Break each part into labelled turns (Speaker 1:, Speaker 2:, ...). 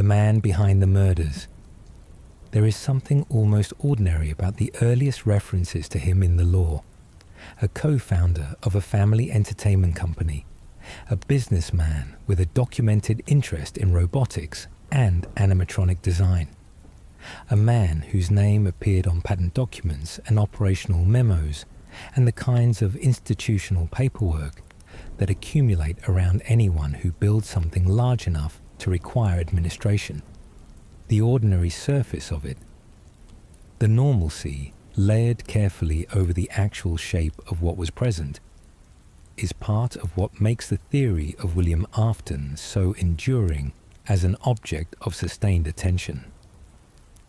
Speaker 1: man behind the murders. There is something almost ordinary about the earliest references to him in the lore. A co-founder of a family entertainment company, a businessman with a documented interest in robotics and animatronic design, a man whose name appeared on patent documents and operational memos, and the kinds of institutional paperwork that accumulate around anyone who builds something large enough to require administration. The ordinary surface of it, the normalcy layered carefully over the actual shape of what was present, is part of what makes the theory of William Afton so enduring as an object of sustained attention.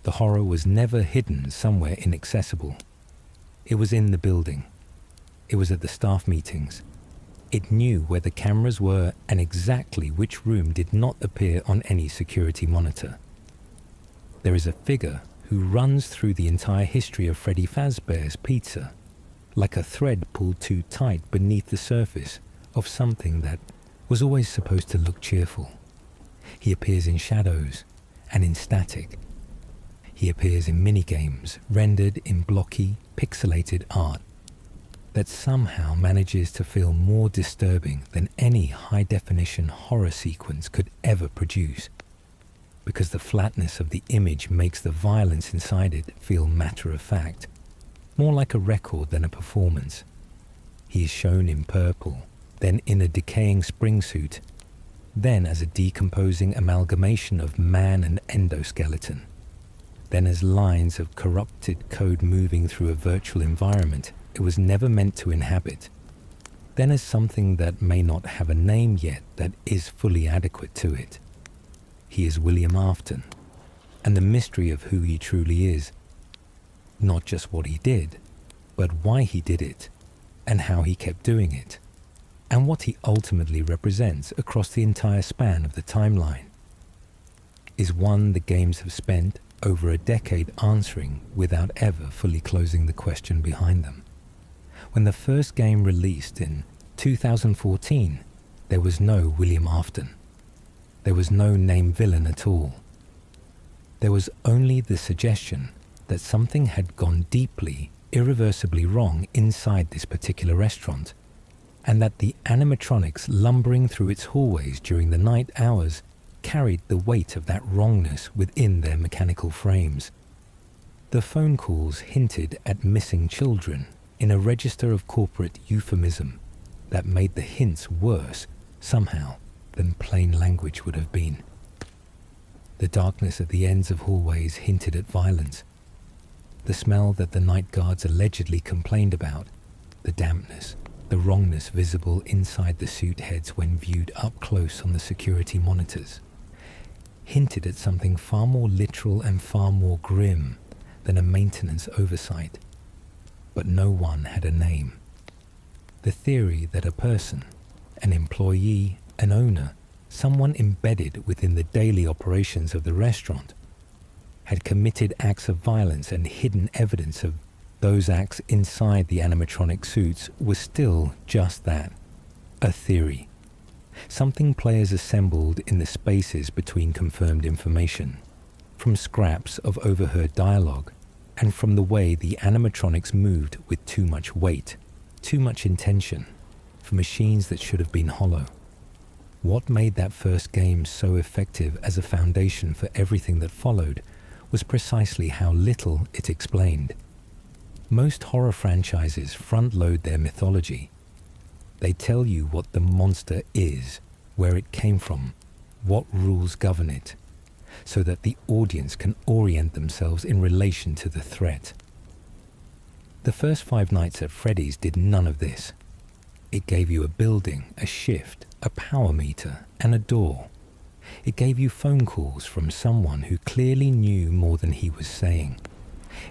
Speaker 1: The horror was never hidden somewhere inaccessible. It was in the building. It was at the staff meetings. It knew where the cameras were and exactly which room did not appear on any security monitor. There is a figure who runs through the entire history of Freddy Fazbear's Pizza, like a thread pulled too tight beneath the surface of something that was always supposed to look cheerful. He appears in shadows and in static. He appears in minigames rendered in blocky, pixelated art that somehow manages to feel more disturbing than any high-definition horror sequence could ever produce, because the flatness of the image makes the violence inside it feel matter-of-fact, more like a record than a performance. He is shown in purple, then in a decaying spring suit, then as a decomposing amalgamation of man and endoskeleton, then as lines of corrupted code moving through a virtual environment it was never meant to inhabit, then as something that may not have a name yet that is fully adequate to it. He is William Afton, and the mystery of who he truly is, not just what he did, but why he did it, and how he kept doing it, and what he ultimately represents across the entire span of the timeline, is one the games have spent over a decade answering without ever fully closing the question behind them. When the first game released in 2014, there was no William Afton. There was no named villain at all. There was only the suggestion that something had gone deeply, irreversibly wrong inside this particular restaurant, and that the animatronics lumbering through its hallways during the night hours carried the weight of that wrongness within their mechanical frames. The phone calls hinted at missing children in a register of corporate euphemism that made the hints worse, somehow, than plain language would have been. The darkness at the ends of hallways hinted at violence. The smell that the night guards allegedly complained about, the dampness, the wrongness visible inside the suit heads when viewed up close on the security monitors, hinted at something far more literal and far more grim than a maintenance oversight. But no one had a name. The theory that a person, an employee, an owner, someone embedded within the daily operations of the restaurant, had committed acts of violence and hidden evidence of those acts inside the animatronic suits was still just that, a theory. Something players assembled in the spaces between confirmed information, from scraps of overheard dialogue, and from the way the animatronics moved with too much weight, too much intention, for machines that should have been hollow. What made that first game so effective as a foundation for everything that followed was precisely how little it explained. Most horror franchises front-load their mythology. They tell you what the monster is, where it came from, what rules govern it, so that the audience can orient themselves in relation to the threat. The first Five Nights at Freddy's did none of this. It gave you a building, a shift, a power meter, and a door. It gave you phone calls from someone who clearly knew more than he was saying.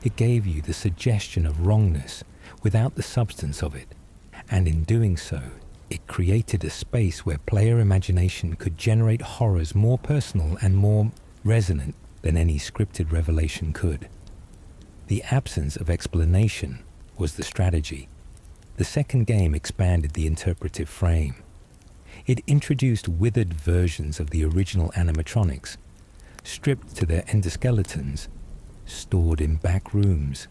Speaker 1: It gave you the suggestion of wrongness without the substance of it, and in doing so, it created a space where player imagination could generate horrors more personal and more resonant than any scripted revelation could. The absence of explanation was the strategy. The second game expanded the interpretive frame. It introduced withered versions of the original animatronics, stripped to their endoskeletons, stored in back rooms,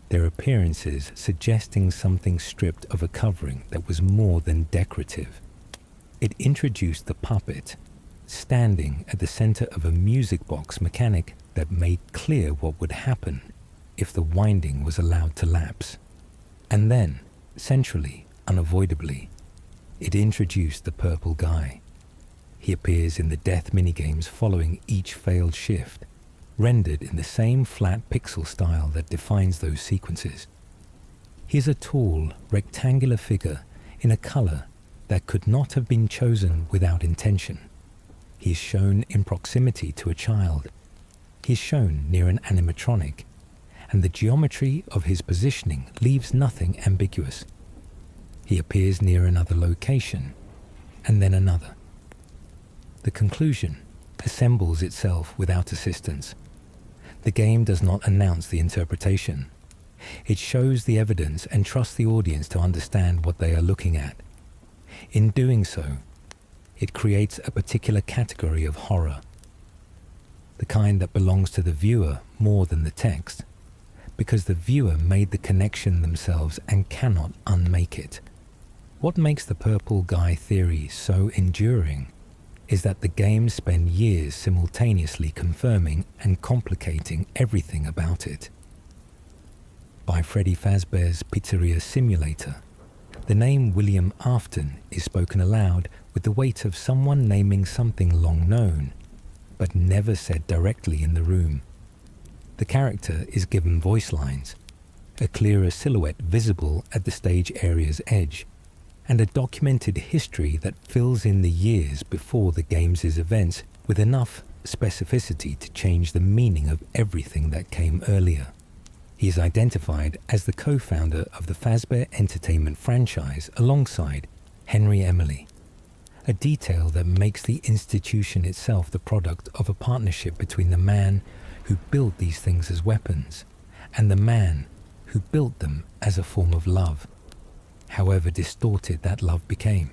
Speaker 1: their appearances suggesting something stripped of a covering that was more than decorative. It introduced the puppet, standing at the center of a music box mechanic that made clear what would happen if the winding was allowed to lapse. And then, centrally, unavoidably, it introduced the purple guy. He appears in the death minigames following each failed shift, rendered in the same flat pixel style that defines those sequences. He is a tall, rectangular figure in a color that could not have been chosen without intention. He is shown in proximity to a child. He is shown near an animatronic, and the geometry of his positioning leaves nothing ambiguous. He appears near another location, and then another. The conclusion assembles itself without assistance. The game does not announce the interpretation. It shows the evidence and trusts the audience to understand what they are looking at. In doing so, it creates a particular category of horror, the kind that belongs to the viewer more than the text, because the viewer made the connection themselves and cannot unmake it. What makes the purple guy theory so enduring is that the games spend years simultaneously confirming and complicating everything about it. By Freddy Fazbear's Pizzeria Simulator, the name William Afton is spoken aloud with the weight of someone naming something long known, but never said directly in the room. The character is given voice lines, a clearer silhouette visible at the stage area's edge, and a documented history that fills in the years before the game's events with enough specificity to change the meaning of everything that came earlier. He is identified as the co-founder of the Fazbear Entertainment franchise alongside Henry Emily, a detail that makes the institution itself the product of a partnership between the man who built these things as weapons and the man who built them as a form of love, however distorted that love became.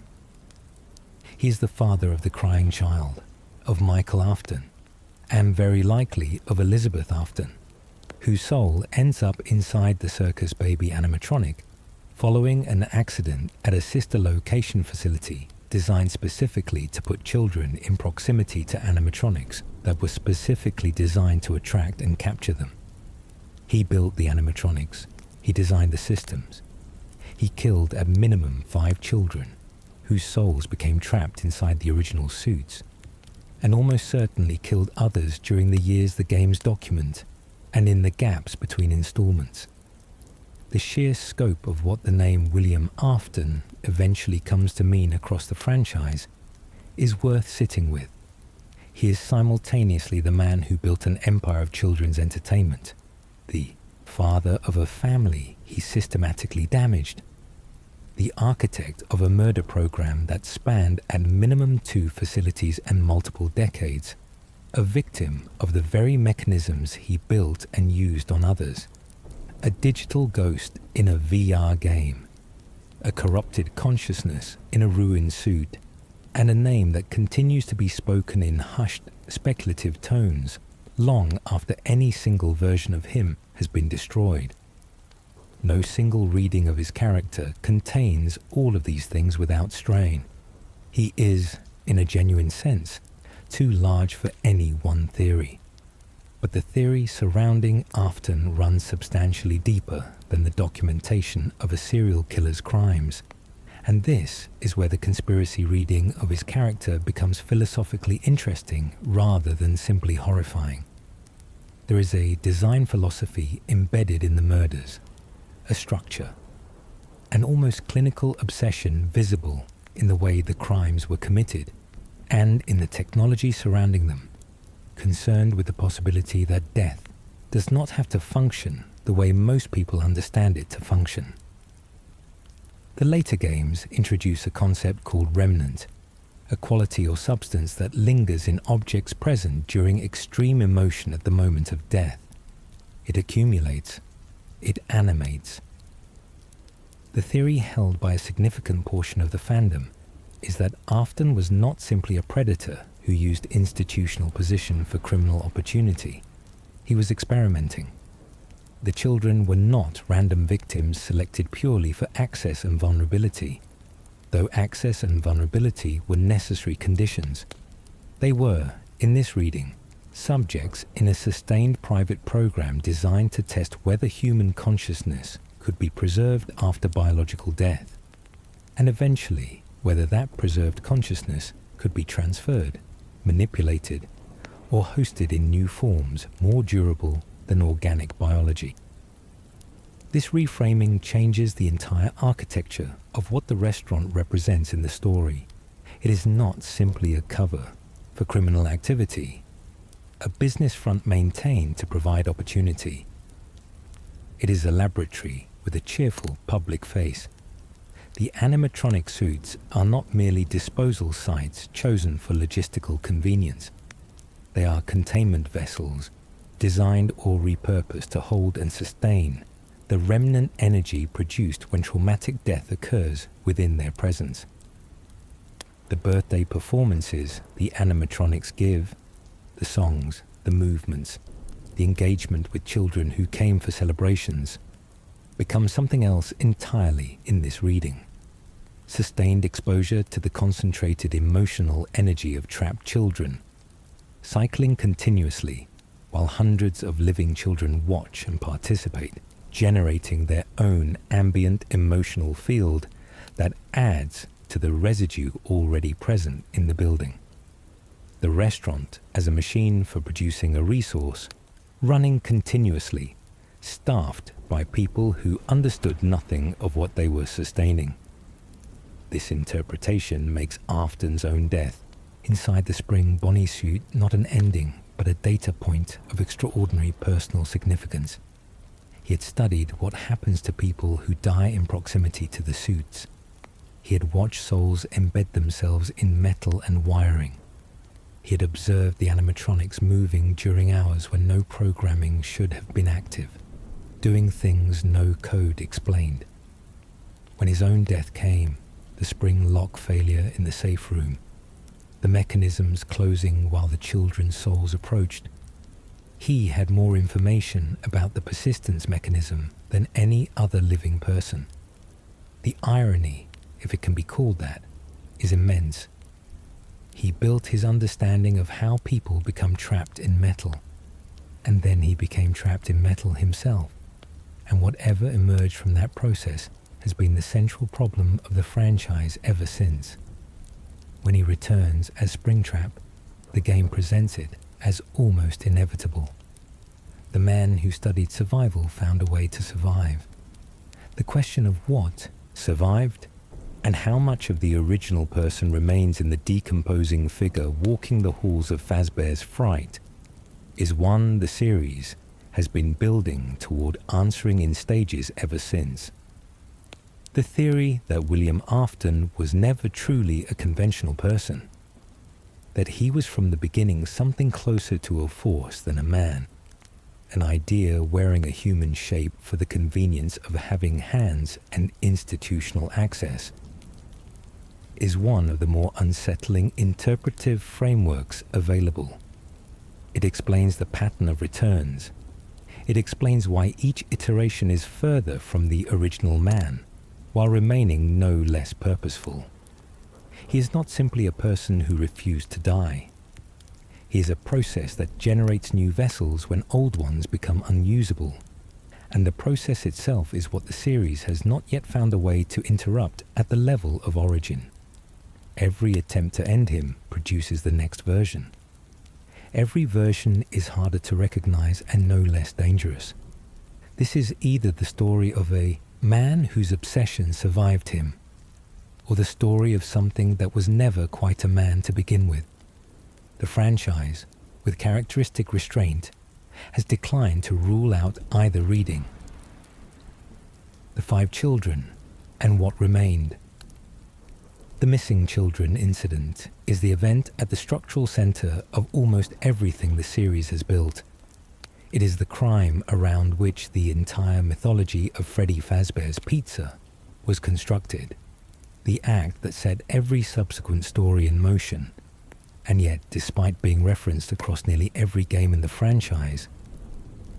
Speaker 1: He is the father of the crying child, of Michael Afton, and very likely of Elizabeth Afton, whose soul ends up inside the circus baby animatronic following an accident at a sister location facility designed specifically to put children in proximity to animatronics that were specifically designed to attract and capture them. He built the animatronics. He designed the systems. He killed at minimum 5 children whose souls became trapped inside the original suits, and almost certainly killed others during the years the games document and in the gaps between installments. The sheer scope of what the name William Afton eventually comes to mean across the franchise is worth sitting with. He is simultaneously the man who built an empire of children's entertainment, the father of a family he systematically damaged, the architect of a murder program that spanned at minimum 2 facilities and multiple decades, a victim of the very mechanisms he built and used on others, a digital ghost in a VR game, a corrupted consciousness in a ruined suit, and a name that continues to be spoken in hushed, speculative tones long after any single version of him has been destroyed. No single reading of his character contains all of these things without strain. He is, in a genuine sense, too large for any one theory. But the theory surrounding Afton runs substantially deeper than the documentation of a serial killer's crimes, and this is where the conspiracy reading of his character becomes philosophically interesting rather than simply horrifying. There is a design philosophy embedded in the murders, a structure, an almost clinical obsession visible in the way the crimes were committed and in the technology surrounding them, concerned with the possibility that death does not have to function the way most people understand it to function. The later games introduce a concept called remnant, a quality or substance that lingers in objects present during extreme emotion at the moment of death. It accumulates. It animates. The theory held by a significant portion of the fandom is that Afton was not simply a predator who used institutional position for criminal opportunity. He was experimenting. The children were not random victims selected purely for access and vulnerability, though access and vulnerability were necessary conditions. They were, in this reading, subjects in a sustained private program designed to test whether human consciousness could be preserved after biological death, and eventually whether that preserved consciousness could be transferred, manipulated, or hosted in new forms more durable than organic biology. This reframing changes the entire architecture of what the restaurant represents in the story. It is not simply a cover for criminal activity, a business front maintained to provide opportunity. It is a laboratory with a cheerful public face. The animatronic suits are not merely disposal sites chosen for logistical convenience. They are containment vessels designed or repurposed to hold and sustain the remnant energy produced when traumatic death occurs within their presence. The birthday performances the animatronics give, the songs, the movements, the engagement with children who came for celebrations, become something else entirely in this reading. Sustained exposure to the concentrated emotional energy of trapped children, cycling continuously while hundreds of living children watch and participate, generating their own ambient emotional field that adds to the residue already present in the building. The restaurant as a machine for producing a resource, running continuously, staffed by people who understood nothing of what they were sustaining. This interpretation makes Afton's own death inside the spring Bonnie suit not an ending, but a data point of extraordinary personal significance. He had studied what happens to people who die in proximity to the suits. He had watched souls embed themselves in metal and wiring. He had observed the animatronics moving during hours when no programming should have been active, doing things no code explained. When his own death came, the spring lock failure in the safe room, the mechanisms closing while the children's souls approached, he had more information about the persistence mechanism than any other living person. The irony, if it can be called that, is immense. He built his understanding of how people become trapped in metal, and then he became trapped in metal himself, and whatever emerged from that process has been the central problem of the franchise ever since. When he returns as Springtrap, the game presents it as almost inevitable. The man who studied survival found a way to survive. The question of what survived, and how much of the original person remains in the decomposing figure walking the halls of Fazbear's Fright, is one the series has been building toward answering in stages ever since. The theory that William Afton was never truly a conventional person, that he was from the beginning something closer to a force than a man, an idea wearing a human shape for the convenience of having hands and institutional access, is one of the more unsettling interpretive frameworks available. It explains the pattern of returns. It explains why each iteration is further from the original man, while remaining no less purposeful. He is not simply a person who refused to die. He is a process that generates new vessels when old ones become unusable, and the process itself is what the series has not yet found a way to interrupt at the level of origin. Every attempt to end him produces the next version. Every version is harder to recognize and no less dangerous. This is either the story of a man whose obsession survived him, or the story of something that was never quite a man to begin with. The franchise, with characteristic restraint, has declined to rule out either reading. The 5 children and what remained. The missing children incident is the event at the structural center of almost everything the series has built. It is the crime around which the entire mythology of Freddy Fazbear's Pizza was constructed, the act that set every subsequent story in motion, And yet, despite being referenced across nearly every game in the franchise,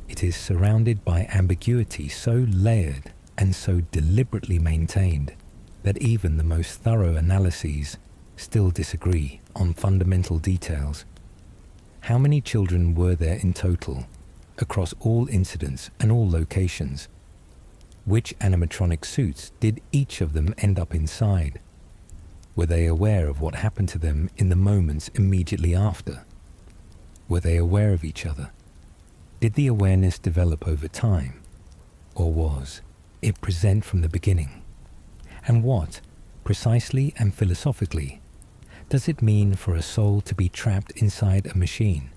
Speaker 1: it is surrounded by ambiguity so layered and so deliberately maintained that even the most thorough analyses still disagree on fundamental details. How many children were there in total, across all incidents and all locations? Which animatronic suits did each of them end up inside? Were they aware of what happened to them in the moments immediately after? Were they aware of each other? Did the awareness develop over time? Or was it present from the beginning? And what, precisely and philosophically, does it mean for a soul to be trapped inside a machine?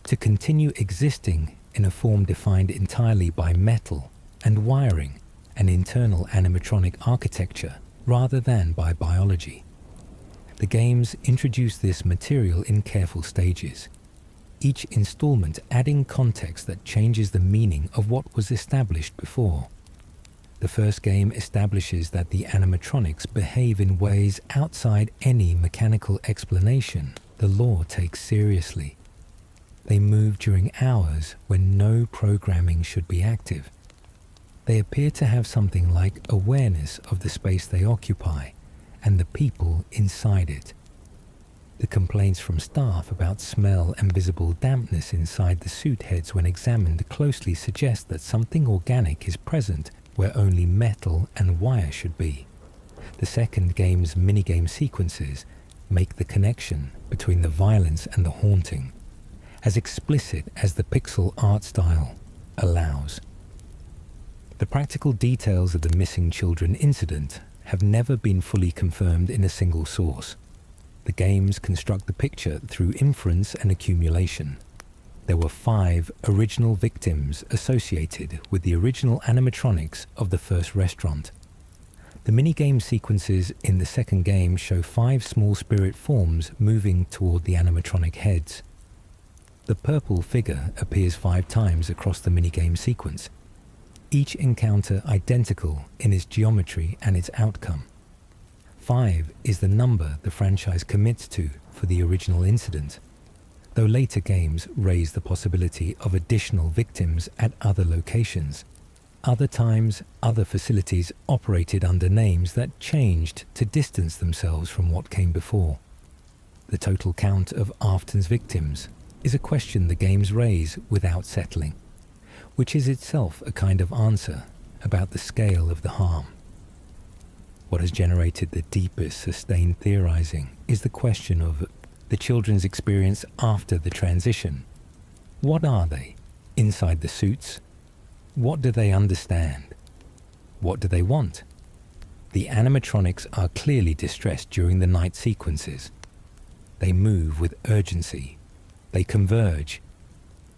Speaker 1: To continue existing in a form defined entirely by metal and wiring and internal animatronic architecture rather than by biology. The games introduce this material in careful stages, each installment adding context that changes the meaning of what was established before. The first game establishes that the animatronics behave in ways outside any mechanical explanation the law takes seriously. They move during hours when no programming should be active. They appear to have something like awareness of the space they occupy and the people inside it. The complaints from staff about smell and visible dampness inside the suit heads when examined closely suggest that something organic is present where only metal and wire should be. The second game's minigame sequences make the connection between the violence and the haunting as explicit as the pixel art style allows. The practical details of the missing children incident have never been fully confirmed in a single source. The games construct the picture through inference and accumulation. There were 5 original victims associated with the original animatronics of the first restaurant. The minigame sequences in the second game show 5 small spirit forms moving toward the animatronic heads. The purple figure appears 5 times across the minigame sequence, each encounter identical in its geometry and its outcome. 5 is the number the franchise commits to for the original incident, though later games raise the possibility of additional victims at other locations. Other times, other facilities operated under names that changed to distance themselves from what came before. The total count of Afton's victims is a question the games raise without settling, which is itself a kind of answer about the scale of the harm. What has generated the deepest sustained theorizing is the question of the children's experience after the transition. What are they inside the suits? What do they understand? What do they want? The animatronics are clearly distressed during the night sequences. They move with urgency. They converge.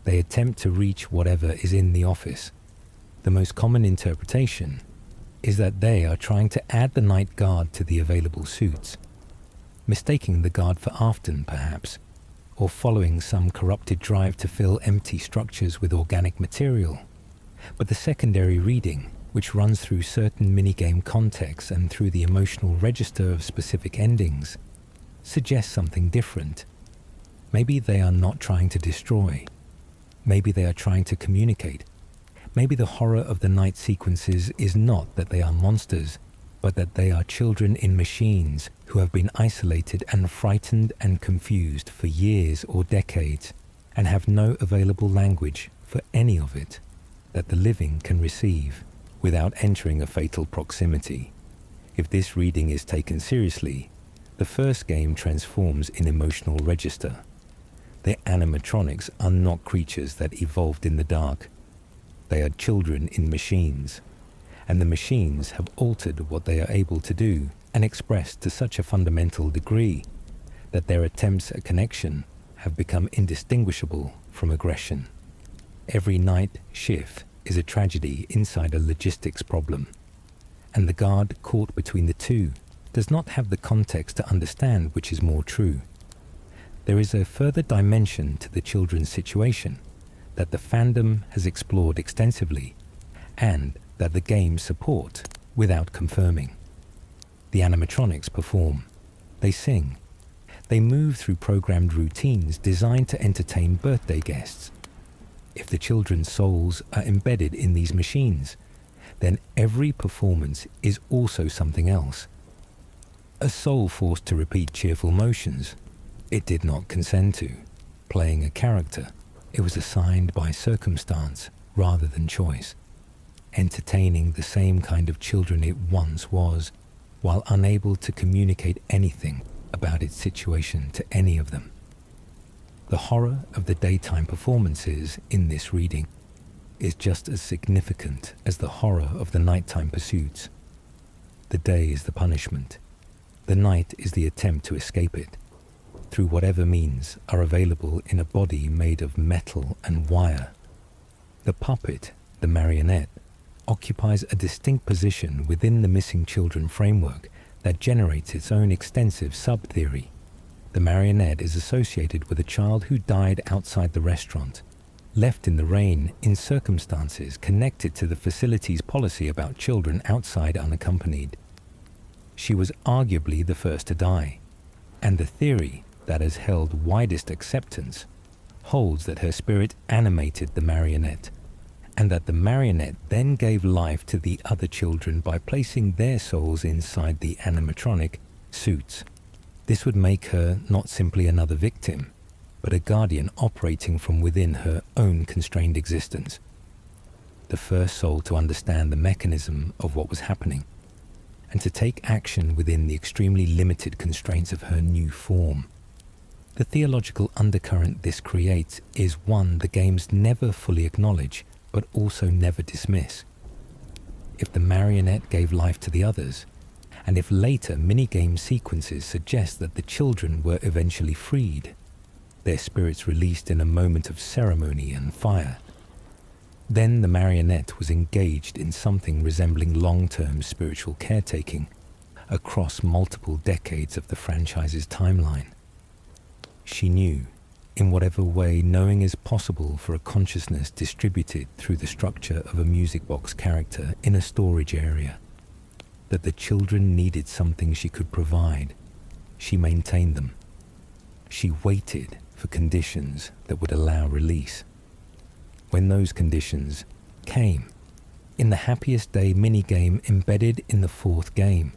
Speaker 1: They attempt to reach whatever is in the office. The most common interpretation is that they are trying to add the night guard to the available suits, mistaking the guard for Afton perhaps, or following some corrupted drive to fill empty structures with organic material. But the secondary reading, which runs through certain minigame contexts and through the emotional register of specific endings, suggests something different. Maybe they are not trying to destroy. Maybe they are trying to communicate. Maybe the horror of the night sequences is not that they are monsters, but that they are children in machines who have been isolated and frightened and confused for years or decades and have no available language for any of it that the living can receive without entering a fatal proximity. If this reading is taken seriously, the first game transforms in emotional register. The animatronics are not creatures that evolved in the dark. They are children in machines, and the machines have altered what they are able to do and express to such a fundamental degree that their attempts at connection have become indistinguishable from aggression. Every night shift is a tragedy inside a logistics problem, and the guard caught between the two does not have the context to understand which is more true. There is a further dimension to the children's situation that the fandom has explored extensively and that the games support without confirming. The animatronics perform. They sing. They move through programmed routines designed to entertain birthday guests. If the children's souls are embedded in these machines, then every performance is also something else. A soul forced to repeat cheerful motions it did not consent to. Playing a character, it was assigned by circumstance rather than choice. Entertaining the same kind of children it once was, while unable to communicate anything about its situation to any of them. The horror of the daytime performances in this reading is just as significant as the horror of the nighttime pursuits. The day is the punishment. The night is the attempt to escape it, through whatever means are available in a body made of metal and wire. The puppet, the marionette, occupies a distinct position within the missing children framework that generates its own extensive sub-theory. The marionette is associated with a child who died outside the restaurant, left in the rain in circumstances connected to the facility's policy about children outside unaccompanied. She was arguably the first to die, and the theory that has held widest acceptance holds that her spirit animated the marionette, and that the marionette then gave life to the other children by placing their souls inside the animatronic suits. This would make her not simply another victim, but a guardian operating from within her own constrained existence. The first soul to understand the mechanism of what was happening, and to take action within the extremely limited constraints of her new form. The theological undercurrent this creates is one the games never fully acknowledge, but also never dismiss. If the marionette gave life to the others, and if later minigame sequences suggest that the children were eventually freed, their spirits released in a moment of ceremony and fire, then the marionette was engaged in something resembling long-term spiritual caretaking across multiple decades of the franchise's timeline. She knew, in whatever way knowing is possible for a consciousness distributed through the structure of a music box character in a storage area, that the children needed something she could provide. She maintained them. She waited for conditions that would allow release. When those conditions came, in the Happiest Day minigame embedded in the fourth game,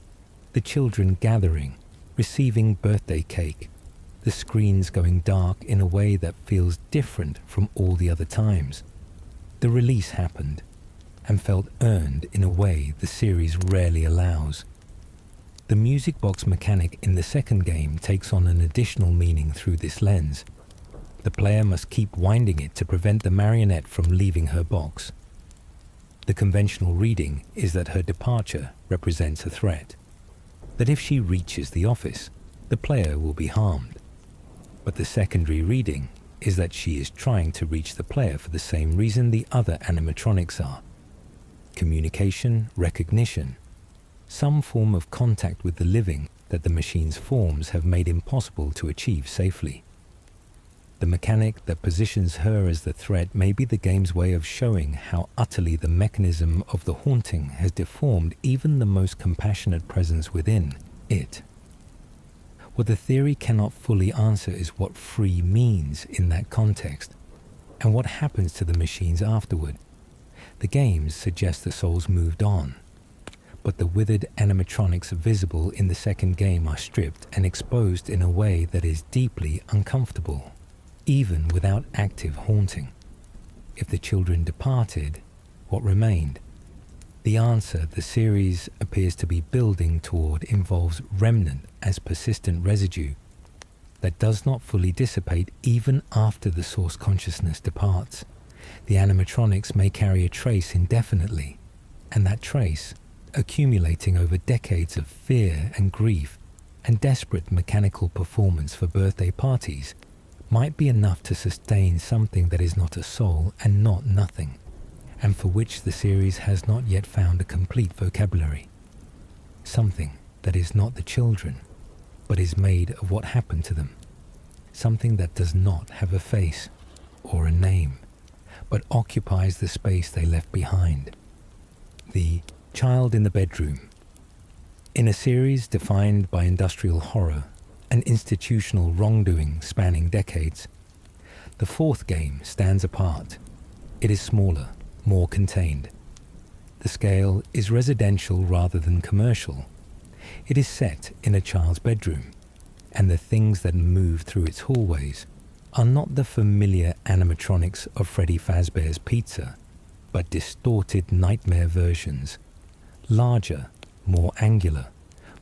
Speaker 1: the children gathering, receiving birthday cake, the screens going dark in a way that feels different from all the other times. The release happened, and felt earned in a way the series rarely allows. The music box mechanic in the second game takes on an additional meaning through this lens. The player must keep winding it to prevent the marionette from leaving her box. The conventional reading is that her departure represents a threat, that if she reaches the office, the player will be harmed. But the secondary reading is that she is trying to reach the player for the same reason the other animatronics are. Communication, recognition, some form of contact with the living that the machine's forms have made impossible to achieve safely. The mechanic that positions her as the threat may be the game's way of showing how utterly the mechanism of the haunting has deformed even the most compassionate presence within it. What the theory cannot fully answer is what free means in that context, and what happens to the machines afterward. The games suggest the souls moved on, but the withered animatronics visible in the second game are stripped and exposed in a way that is deeply uncomfortable, even without active haunting. If the children departed, what remained? The answer the series appears to be building toward involves remnant as persistent residue that does not fully dissipate even after the source consciousness departs. The animatronics may carry a trace indefinitely, and that trace, accumulating over decades of fear and grief and desperate mechanical performance for birthday parties, might be enough to sustain something that is not a soul and not nothing, and for which the series has not yet found a complete vocabulary. Something that is not the children, but is made of what happened to them. Something that does not have a face or a name, but occupies the space they left behind. The child in the bedroom. In a series defined by industrial horror, and institutional wrongdoing spanning decades. The fourth game stands apart. It is smaller, more contained. The scale is residential rather than commercial. It is set in a child's bedroom, and the things that move through its hallways are not the familiar animatronics of Freddy Fazbear's Pizza, but distorted nightmare versions, larger, more angular,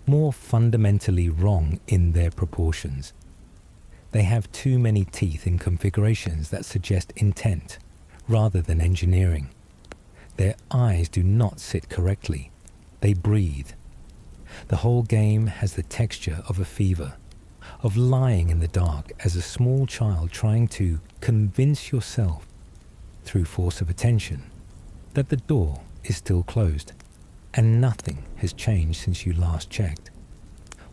Speaker 1: more fundamentally wrong in their proportions. They have too many teeth in configurations that suggest intent rather than engineering. Their eyes do not sit correctly. They breathe. The whole game has the texture of a fever, of lying in the dark as a small child trying to convince yourself, through force of attention, that the door is still closed, and nothing has changed since you last checked.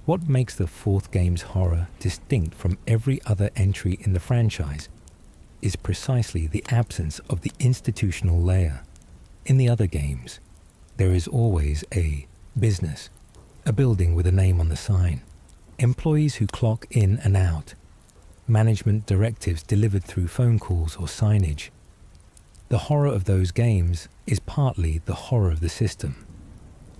Speaker 1: What makes the fourth game's horror distinct from every other entry in the franchise is precisely the absence of the institutional layer. In the other games, there is always a business, a building with a name on the sign, employees who clock in and out, management directives delivered through phone calls or signage. The horror of those games is partly the horror of the system,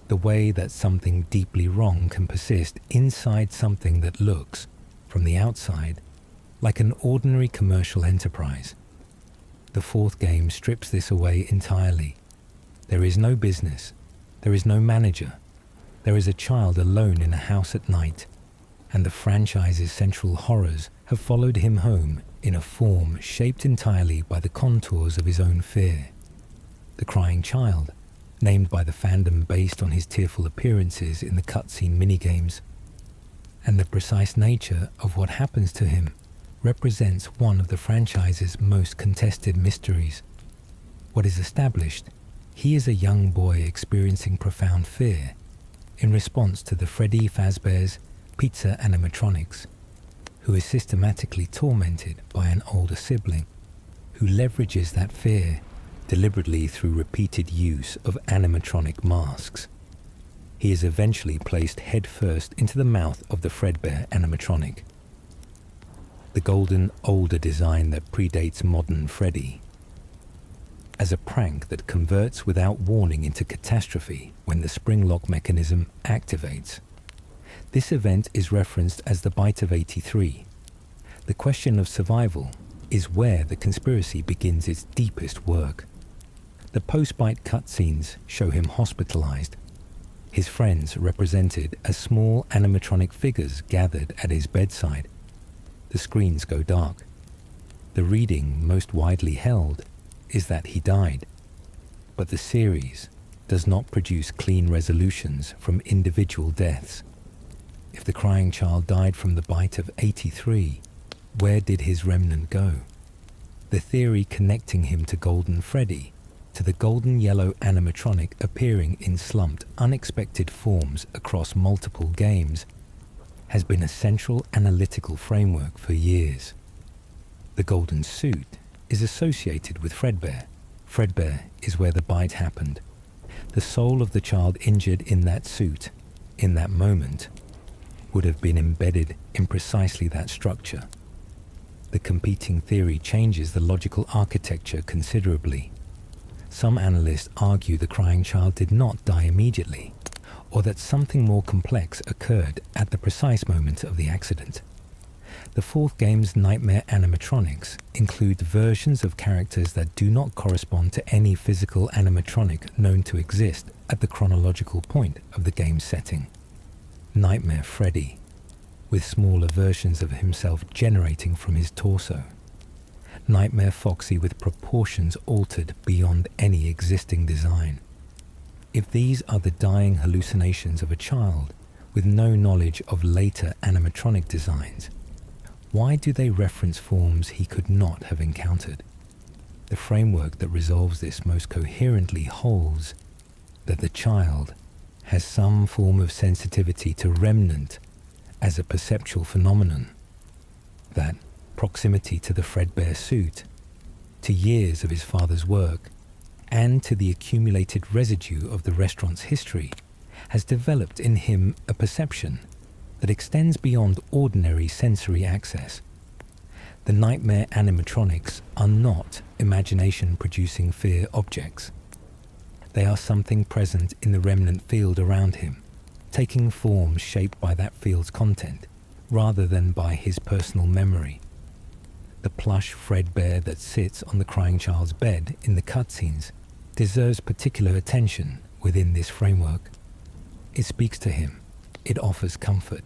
Speaker 1: the way that something deeply wrong can persist inside something that looks, from the outside, like an ordinary commercial enterprise. The fourth game strips this away entirely. There is no business, there is no manager, there is a child alone in a house at night, and the franchise's central horrors have followed him home in a form shaped entirely by the contours of his own fear. The crying child, named by the fandom based on his tearful appearances in the cutscene minigames, and the precise nature of what happens to him represents one of the franchise's most contested mysteries. What is established, he is a young boy experiencing profound fear in response to the Freddy Fazbear's Pizza animatronics, who is systematically tormented by an older sibling, who leverages that fear deliberately through repeated use of animatronic masks. He is eventually placed headfirst into the mouth of the Fredbear animatronic. The golden, older design that predates modern Freddy, as a prank that converts without warning into catastrophe when the spring lock mechanism activates. This event is referenced as the Bite of 83. The question of survival is where the conspiracy begins its deepest work. The post-bite cutscenes show him hospitalized, his friends represented as small animatronic figures gathered at his bedside. The screens go dark. The reading most widely held is that he died, but the series does not produce clean resolutions from individual deaths. If the crying child died from the Bite of 83, where did his remnant go? The theory connecting him to Golden Freddy, to the golden yellow animatronic appearing in slumped, unexpected forms across multiple games, has been a central analytical framework for years. The golden suit is associated with Fredbear. Fredbear is where the bite happened. The soul of the child injured in that suit, in that moment, would have been embedded in precisely that structure. The competing theory changes the logical architecture considerably. Some analysts argue the crying child did not die immediately, or that something more complex occurred at the precise moment of the accident. The fourth game's nightmare animatronics include versions of characters that do not correspond to any physical animatronic known to exist at the chronological point of the game's setting. Nightmare Freddy, with smaller versions of himself generating from his torso. Nightmare Foxy with proportions altered beyond any existing design. If these are the dying hallucinations of a child with no knowledge of later animatronic designs, why do they reference forms he could not have encountered? The framework that resolves this most coherently holds that the child has some form of sensitivity to remnant as a perceptual phenomenon, that proximity to the Fredbear suit, to years of his father's work, and to the accumulated residue of the restaurant's history, has developed in him a perception, that extends beyond ordinary sensory access. The nightmare animatronics are not imagination-producing fear objects. They are something present in the remnant field around him, taking forms shaped by that field's content, rather than by his personal memory. The plush Fredbear that sits on the crying child's bed in the cutscenes deserves particular attention within this framework. It speaks to him. It offers comfort.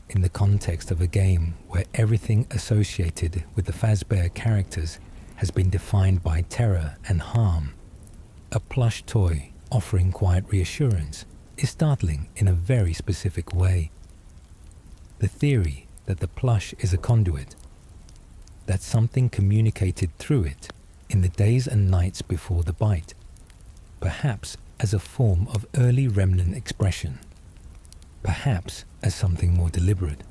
Speaker 1: In the context of a game where everything associated with the Fazbear characters has been defined by terror and harm, a plush toy offering quiet reassurance is startling in a very specific way. The theory that the plush is a conduit, that something communicated through it in the days and nights before the bite, perhaps as a form of early remnant expression, perhaps as something more deliberate,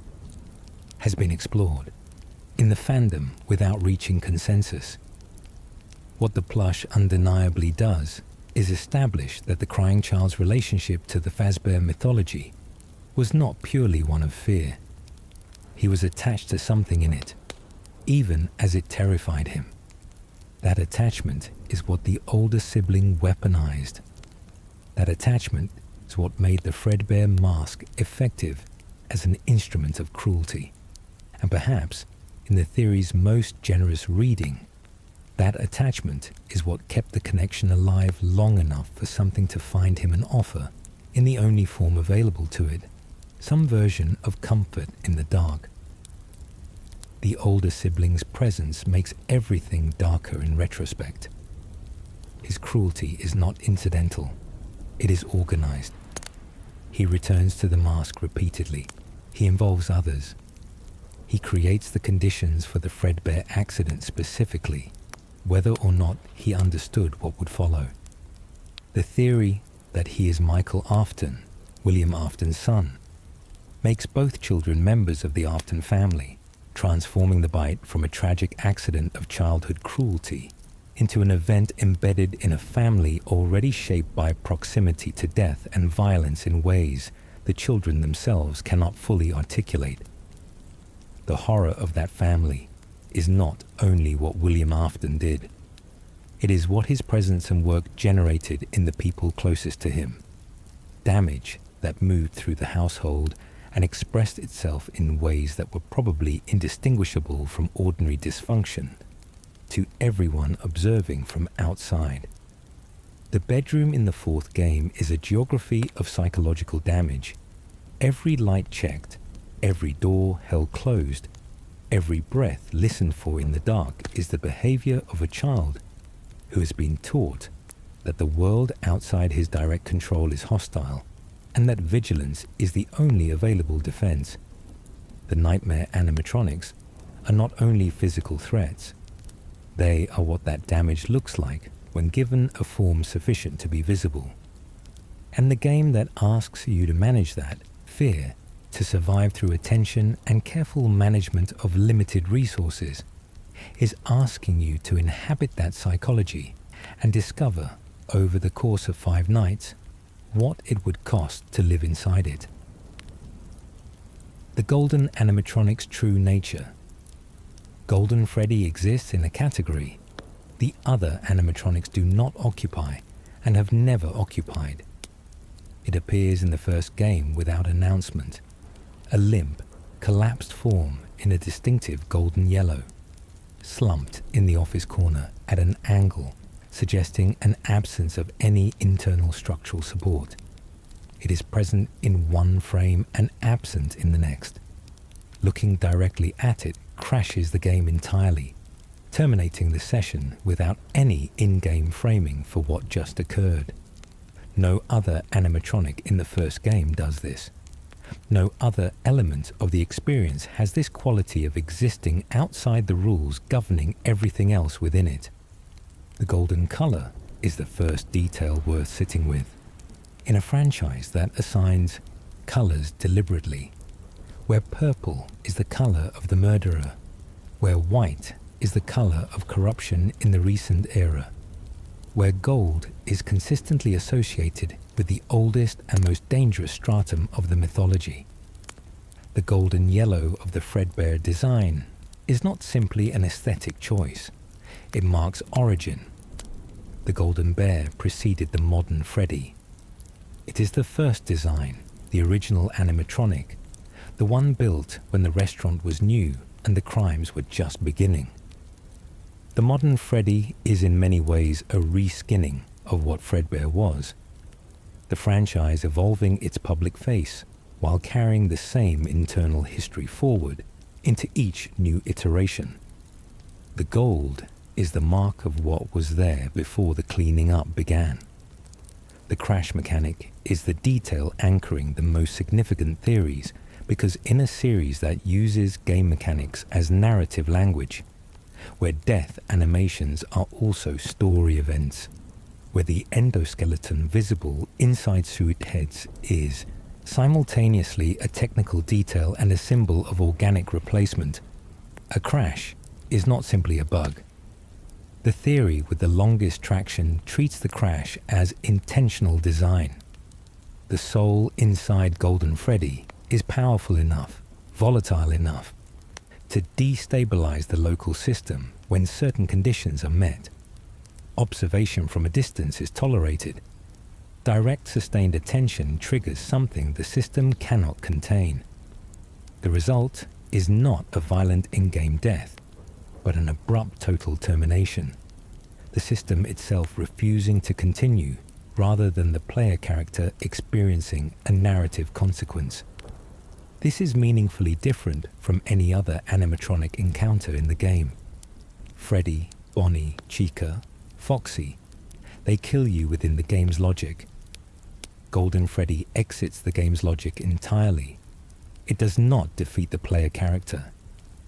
Speaker 1: has been explored in the fandom without reaching consensus. What the plush undeniably does is establish that the crying child's relationship to the Fazbear mythology was not purely one of fear. He was attached to something in it, even as it terrified him. That attachment is what the older sibling weaponized. That attachment is what made the Fredbear mask effective as an instrument of cruelty. And perhaps, in the theory's most generous reading, that attachment is what kept the connection alive long enough for something to find him an offer, in the only form available to it, some version of comfort in the dark. The older sibling's presence makes everything darker in retrospect. His cruelty is not incidental. It is organized. He returns to the mask repeatedly. He involves others. He creates the conditions for the Fredbear accident specifically, whether or not he understood what would follow. The theory that he is Michael Afton, William Afton's son, makes both children members of the Afton family, transforming the bite from a tragic accident of childhood cruelty into an event embedded in a family already shaped by proximity to death and violence in ways the children themselves cannot fully articulate. The horror of that family is not only what William Afton did. It is what his presence and work generated in the people closest to him. Damage that moved through the household and expressed itself in ways that were probably indistinguishable from ordinary dysfunction to everyone observing from outside. The bedroom in the fourth game is a geography of psychological damage. Every light checked, every door held closed, every breath listened for in the dark is the behavior of a child who has been taught that the world outside his direct control is hostile and that vigilance is the only available defense. The nightmare animatronics are not only physical threats, they are what that damage looks like when given a form sufficient to be visible. And the game that asks you to manage that fear, to survive through attention and careful management of limited resources, is asking you to inhabit that psychology and discover, over the course of 5 nights, what it would cost to live inside it. The Golden Animatronic's true nature. Golden Freddy exists in a category the other animatronics do not occupy and have never occupied. It appears in the first game without announcement, a limp, collapsed form in a distinctive golden yellow, slumped in the office corner at an angle suggesting an absence of any internal structural support. It is present in one frame and absent in the next. Looking directly at it crashes the game entirely, terminating the session without any in-game framing for what just occurred. No other animatronic in the first game does this. No other element of the experience has this quality of existing outside the rules governing everything else within it. The golden color is the first detail worth sitting with. In a franchise that assigns colors deliberately, where purple is the color of the murderer, where white is the color of corruption in the recent era, where gold is consistently associated with the oldest and most dangerous stratum of the mythology, The golden yellow of the Fredbear design is not simply an aesthetic choice. It marks origin. The golden bear preceded the modern Freddy. It is the first design, the original animatronic, the one built when the restaurant was new and the crimes were just beginning. The modern Freddy is in many ways a reskinning of what Fredbear was, the franchise evolving its public face while carrying the same internal history forward into each new iteration. The gold is the mark of what was there before the cleaning up began. The crash mechanic is the detail anchoring the most significant theories, because in a series that uses game mechanics as narrative language, where death animations are also story events, where the endoskeleton visible inside suit heads is simultaneously a technical detail and a symbol of organic replacement, a crash is not simply a bug. The theory with the longest traction treats the crash as intentional design. The soul inside Golden Freddy is powerful enough, volatile enough, to destabilize the local system when certain conditions are met. Observation from a distance is tolerated. Direct sustained attention triggers something the system cannot contain. The result is not a violent in-game death, but an abrupt total termination. The system itself refusing to continue, rather than the player character experiencing a narrative consequence. This is meaningfully different from any other animatronic encounter in the game. Freddy, Bonnie, Chica, Foxy, they kill you within the game's logic. Golden Freddy exits the game's logic entirely. It does not defeat the player character.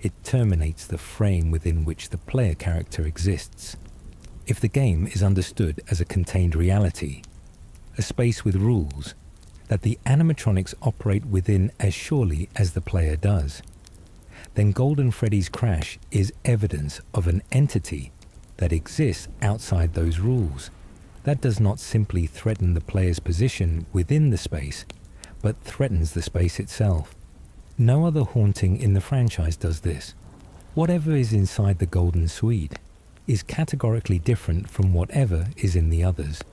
Speaker 1: It terminates the frame within which the player character exists. If the game is understood as a contained reality, a space with rules, that the animatronics operate within as surely as the player does, then Golden Freddy's crash is evidence of an entity that exists outside those rules, that does not simply threaten the player's position within the space, but threatens the space itself. No other haunting in the franchise does this. Whatever is inside the Golden Suite is categorically different from whatever is in the others.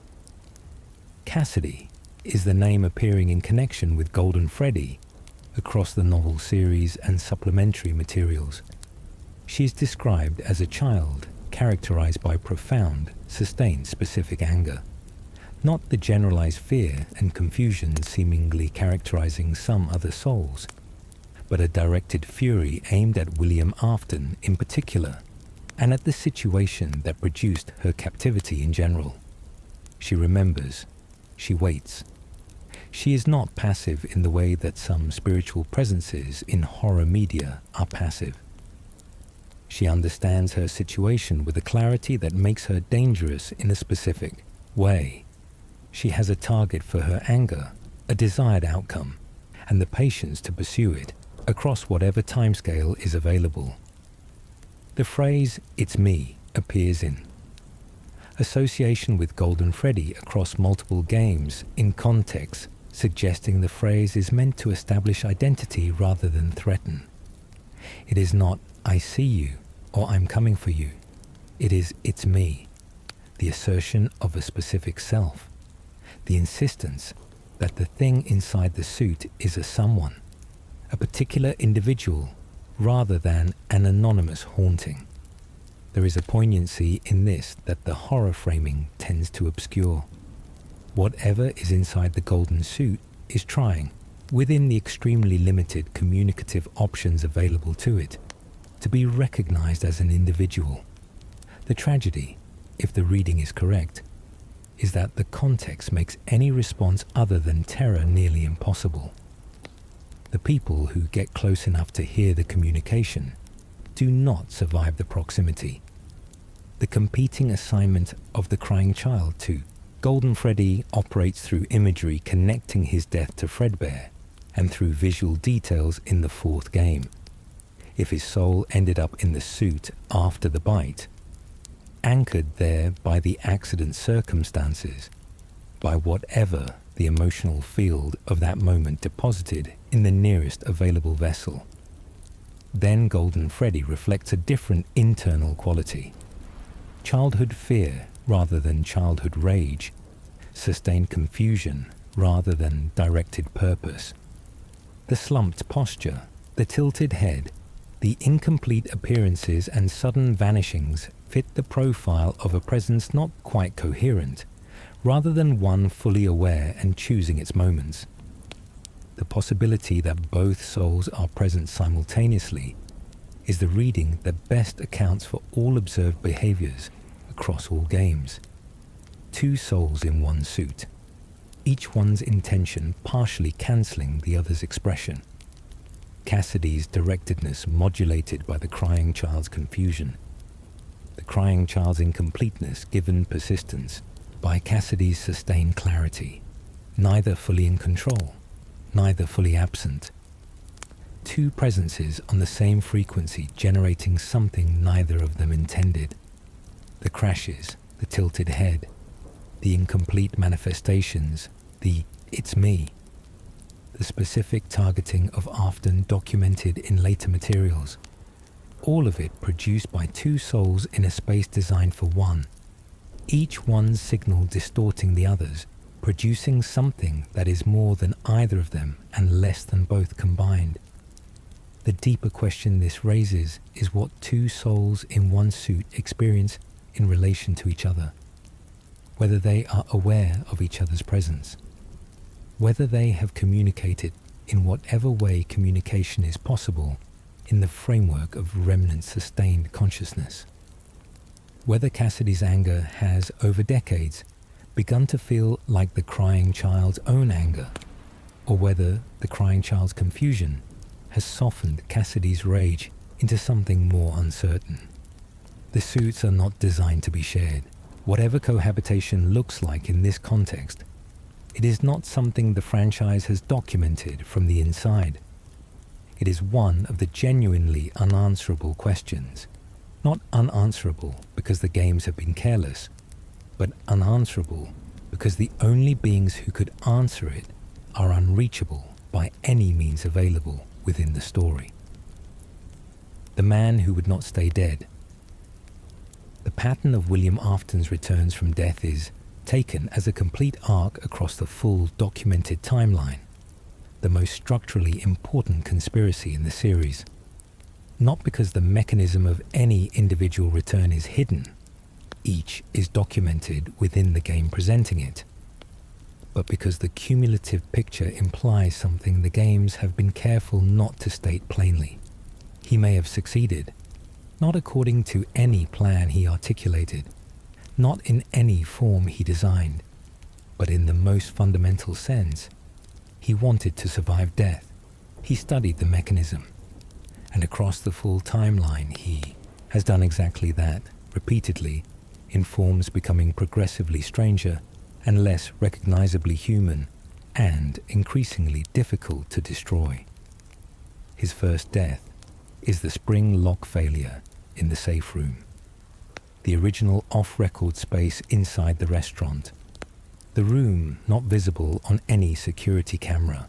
Speaker 1: Cassidy is the name appearing in connection with Golden Freddy across the novel series and supplementary materials. She is described as a child characterized by profound, sustained specific anger, not the generalized fear and confusion seemingly characterizing some other souls, but a directed fury aimed at William Afton in particular, and at the situation that produced her captivity in general. She remembers. She waits. She is not passive in the way that some spiritual presences in horror media are passive. She understands her situation with a clarity that makes her dangerous in a specific way. She has a target for her anger, a desired outcome, and the patience to pursue it across whatever timescale is available. The phrase, "It's me," appears in association with Golden Freddy across multiple games in context, suggesting the phrase is meant to establish identity rather than threaten. It is not, "I see you," or "I'm coming for you." It is, "It's me," the assertion of a specific self, the insistence that the thing inside the suit is a someone, a particular individual, rather than an anonymous haunting. There is a poignancy in this that the horror framing tends to obscure. Whatever is inside the golden suit is trying, within the extremely limited communicative options available to it, to be recognized as an individual. The tragedy, if the reading is correct, is that the context makes any response other than terror nearly impossible. The people who get close enough to hear the communication do not survive the proximity. The competing assignment of the crying child to Golden Freddy operates through imagery connecting his death to Fredbear, and through visual details in the fourth game. If his soul ended up in the suit after the bite, anchored there by the accident circumstances, by whatever the emotional field of that moment deposited in the nearest available vessel. Then Golden Freddy reflects a different internal quality. Childhood fear rather than childhood rage, sustained confusion rather than directed purpose. The slumped posture, the tilted head, the incomplete appearances and sudden vanishings fit the profile of a presence not quite coherent, rather than one fully aware and choosing its moments. The possibility that both souls are present simultaneously is the reading that best accounts for all observed behaviors across all games. Two souls in one suit, each one's intention partially cancelling the other's expression. Cassidy's directedness modulated by the crying child's confusion. The crying child's incompleteness given persistence by Cassidy's sustained clarity, neither fully in control, neither fully absent. Two presences on the same frequency generating something neither of them intended. The crashes, the tilted head, the incomplete manifestations, the "it's me." The specific targeting of often documented in later materials. All of it produced by two souls in a space designed for one. Each one's signal distorting the other's, producing something that is more than either of them and less than both combined. The deeper question this raises is what two souls in one suit experience in relation to each other. Whether they are aware of each other's presence. Whether they have communicated in whatever way communication is possible in the framework of remnant sustained consciousness. Whether Cassidy's anger has, over decades, begun to feel like the crying child's own anger, or whether the crying child's confusion has softened Cassidy's rage into something more uncertain. The suits are not designed to be shared. Whatever cohabitation looks like in this context, it is not something the franchise has documented from the inside. It is one of the genuinely unanswerable questions. Not unanswerable because the games have been careless, but unanswerable because the only beings who could answer it are unreachable by any means available within the story. The man who would not stay dead. The pattern of William Afton's returns from death is taken as a complete arc across the full documented timeline, the most structurally important conspiracy in the series. Not because the mechanism of any individual return is hidden, each is documented within the game presenting it, but because the cumulative picture implies something the games have been careful not to state plainly. He may have succeeded, not according to any plan he articulated, not in any form he designed, but in the most fundamental sense. He wanted to survive death. He studied the mechanism. And across the full timeline he has done exactly that, repeatedly, in forms becoming progressively stranger and less recognizably human, and increasingly difficult to destroy. His first death is the spring lock failure in the safe room. The original off-record space inside the restaurant. The room not visible on any security camera,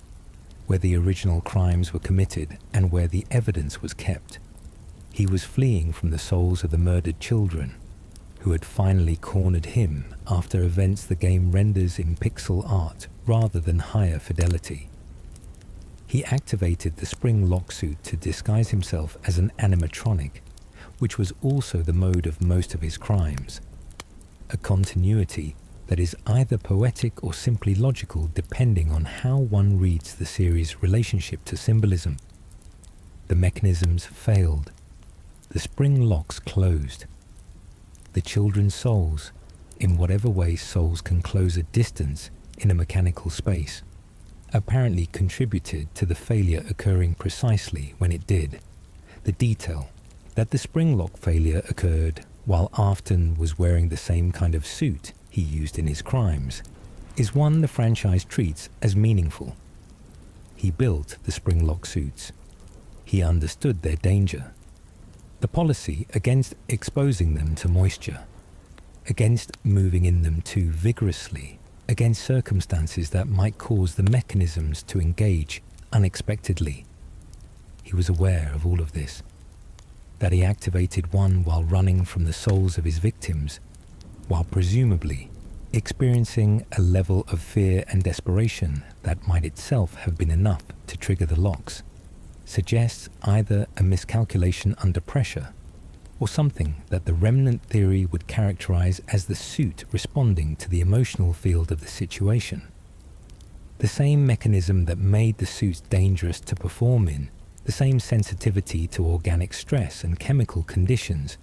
Speaker 1: where the original crimes were committed and where the evidence was kept. He was fleeing from the souls of the murdered children, who had finally cornered him after events the game renders in pixel art rather than higher fidelity. He activated the spring lock suit to disguise himself as an animatronic, which was also the mode of most of his crimes. A continuity that is either poetic or simply logical depending on how one reads the series' relationship to symbolism. The mechanisms failed. The spring locks closed. The children's souls, in whatever way souls can close a distance in a mechanical space, apparently contributed to the failure occurring precisely when it did. The detail that the spring lock failure occurred while Afton was wearing the same kind of suit he used in his crimes is one the franchise treats as meaningful. He built the spring lock suits. He understood their danger. The policy against exposing them to moisture, against moving in them too vigorously, against circumstances that might cause the mechanisms to engage unexpectedly. He was aware of all of this, that he activated one while running from the souls of his victims, while presumably experiencing a level of fear and desperation that might itself have been enough to trigger the locks, suggests either a miscalculation under pressure or something that the remnant theory would characterize as the suit responding to the emotional field of the situation. The same mechanism that made the suit dangerous to perform in, the same sensitivity to organic stress and chemical conditions,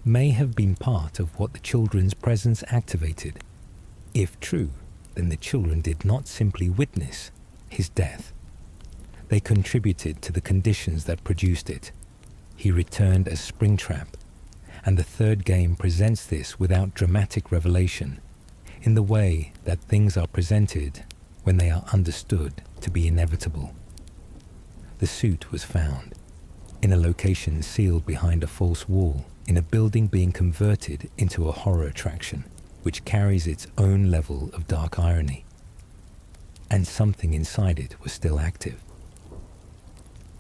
Speaker 1: may have been part of what the children's presence activated. If true, then the children did not simply witness his death. They contributed to the conditions that produced it. He returned as Springtrap, and the third game presents this without dramatic revelation, in the way that things are presented when they are understood to be inevitable. The suit was found in a location sealed behind a false wall in a building being converted into a horror attraction, which carries its own level of dark irony. And something inside it was still active.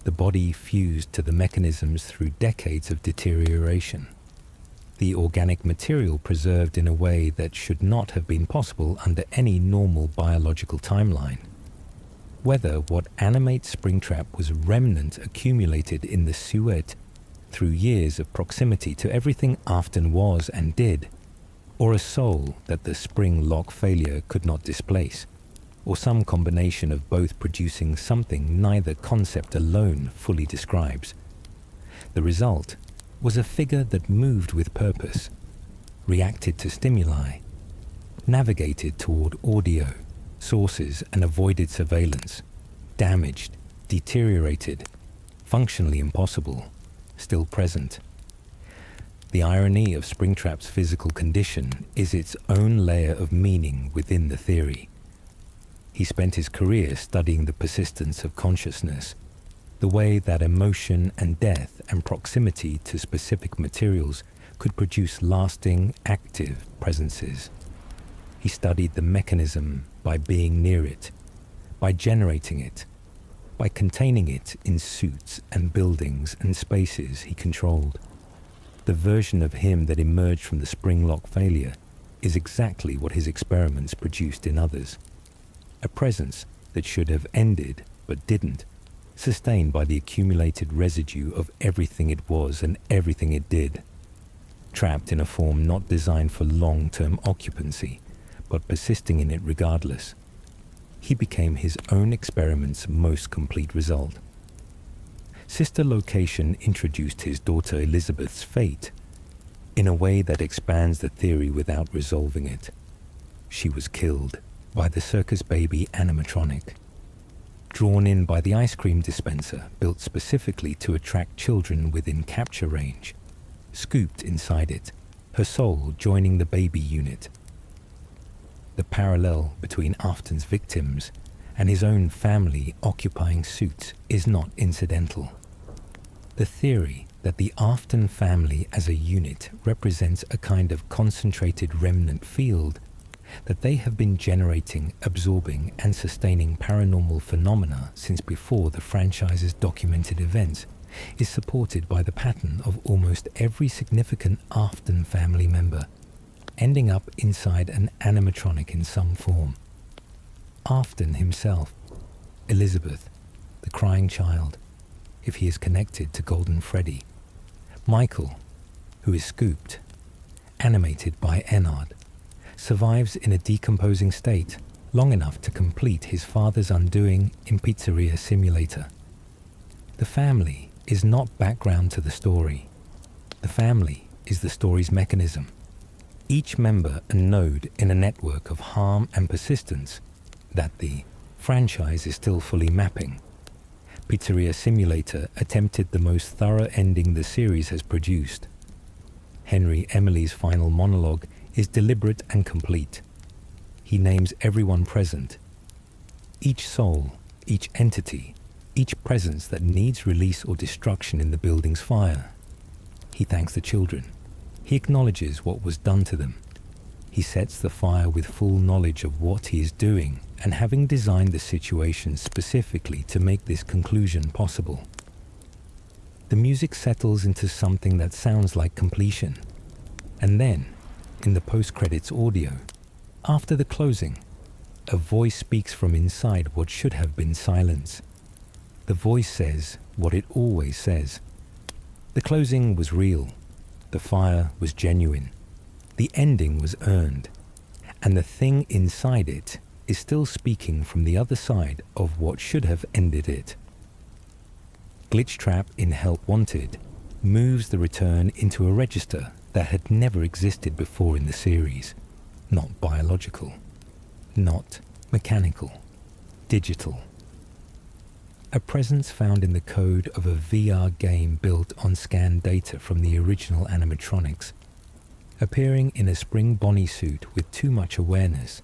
Speaker 1: The body fused to the mechanisms through decades of deterioration. The organic material preserved in a way that should not have been possible under any normal biological timeline. Whether what animates Springtrap was remnant accumulated in the suet through years of proximity to everything Afton was and did, or a soul that the spring lock failure could not displace, or some combination of both producing something neither concept alone fully describes. The result was a figure that moved with purpose, reacted to stimuli, navigated toward audio, sources and avoided surveillance, damaged, deteriorated, functionally impossible, still present. The irony of Springtrap's physical condition is its own layer of meaning within the theory. He spent his career studying the persistence of consciousness, the way that emotion and death and proximity to specific materials could produce lasting, active presences. He studied the mechanism by being near it, by generating it, by containing it in suits and buildings and spaces he controlled. The version of him that emerged from the spring lock failure is exactly what his experiments produced in others. A presence that should have ended but didn't, sustained by the accumulated residue of everything it was and everything it did. Trapped in a form not designed for long-term occupancy, but persisting in it regardless. He became his own experiment's most complete result. Sister Location introduced his daughter Elizabeth's fate in a way that expands the theory without resolving it. She was killed by the circus baby Animatronic, drawn in by the ice cream dispenser built specifically to attract children within capture range, scooped inside it, her soul joining the baby unit. The parallel between Afton's victims and his own family occupying suits is not incidental. The theory that the Afton family as a unit represents a kind of concentrated remnant field, that they have been generating, absorbing and sustaining paranormal phenomena since before the franchise's documented events, is supported by the pattern of almost every significant Afton family member ending up inside an animatronic in some form. Afton himself, Elizabeth, the crying child, if he is connected to Golden Freddy, Michael, who is scooped, animated by Ennard, survives in a decomposing state long enough to complete his father's undoing in Pizzeria Simulator. The family is not background to the story. The family is the story's mechanism. Each member a node in a network of harm and persistence that the franchise is still fully mapping. Pizzeria Simulator attempted the most thorough ending the series has produced. Henry Emily's final monologue is deliberate and complete. He names everyone present. Each soul, each entity, each presence that needs release or destruction in the building's fire. He thanks the children. He acknowledges what was done to them. He sets the fire with full knowledge of what he is doing and having designed the situation specifically to make this conclusion possible. The music settles into something that sounds like completion. And then, in the post-credits audio, after the closing, a voice speaks from inside what should have been silence. The voice says what it always says. The closing was real. The fire was genuine. The ending was earned. And the thing inside it is still speaking from the other side of what should have ended it. Glitchtrap in Help Wanted moves the return into a register that had never existed before in the series. Not biological, not mechanical, digital. A presence found in the code of a VR game built on scanned data from the original animatronics, appearing in a spring Bonnie suit with too much awareness,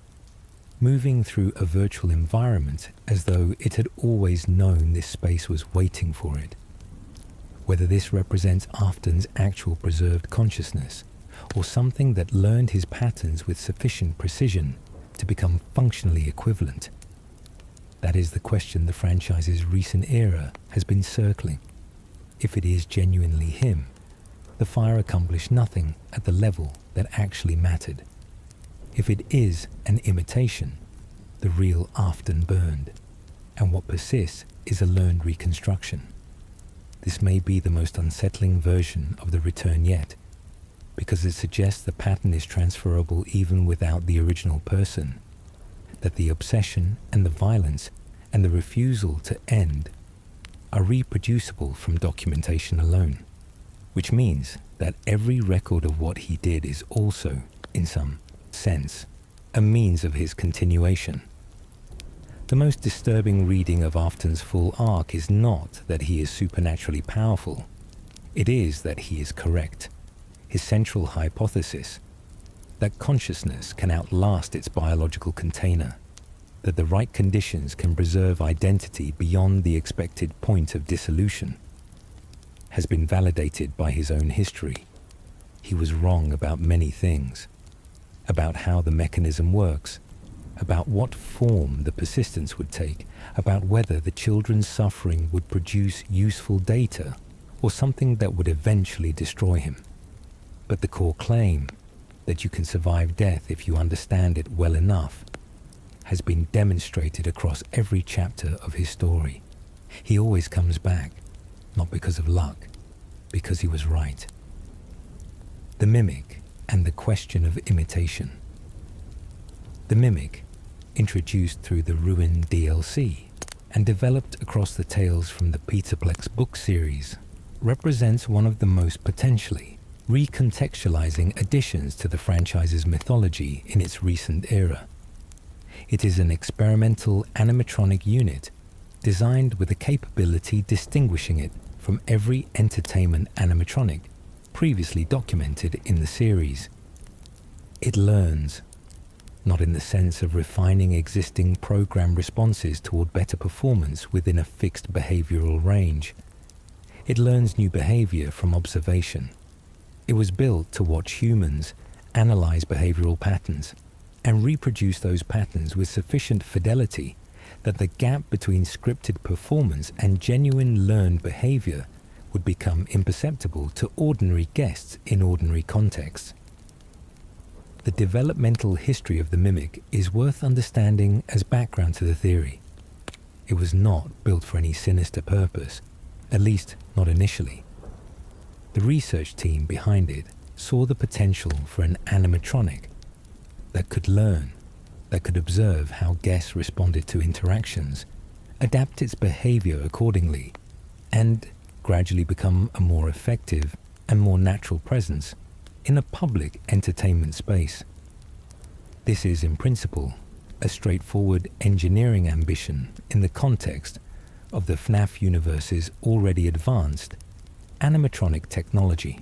Speaker 1: moving through a virtual environment as though it had always known this space was waiting for it. Whether this represents Afton's actual preserved consciousness, or something that learned his patterns with sufficient precision to become functionally equivalent. That is the question the franchise's recent era has been circling. If it is genuinely him, the fire accomplished nothing at the level that actually mattered. If it is an imitation, the real Afton burned, and what persists is a learned reconstruction. This may be the most unsettling version of the return yet, because it suggests the pattern is transferable even without the original person, that the obsession and the violence and the refusal to end are reproducible from documentation alone, which means that every record of what he did is also, in some sense, a means of his continuation. The most disturbing reading of Afton's full arc is not that he is supernaturally powerful. It is that he is correct. His central hypothesis, that consciousness can outlast its biological container, that the right conditions can preserve identity beyond the expected point of dissolution, has been validated by his own history. He was wrong about many things, about how the mechanism works, about what form the persistence would take, about whether the children's suffering would produce useful data or something that would eventually destroy him. But the core claim that you can survive death if you understand it well enough has been demonstrated across every chapter of his story. He always comes back, not because of luck, because he was right. The Mimic and the question of imitation. The Mimic, introduced through the Ruin DLC and developed across the Tales from the Petaplex book series, represents one of the most potentially recontextualizing additions to the franchise's mythology in its recent era. It is an experimental animatronic unit designed with a capability distinguishing it from every entertainment animatronic previously documented in the series. It learns, not in the sense of refining existing program responses toward better performance within a fixed behavioral range. It learns new behavior from observation. It was built to watch humans analyze behavioral patterns and reproduce those patterns with sufficient fidelity that the gap between scripted performance and genuine learned behavior would become imperceptible to ordinary guests in ordinary contexts. The developmental history of the Mimic is worth understanding as background to the theory. It was not built for any sinister purpose, at least not initially. The research team behind it saw the potential for an animatronic that could learn, that could observe how guests responded to interactions, adapt its behavior accordingly, and gradually become a more effective and more natural presence in a public entertainment space. This is, in principle, a straightforward engineering ambition in the context of the FNAF universe's already advanced animatronic technology.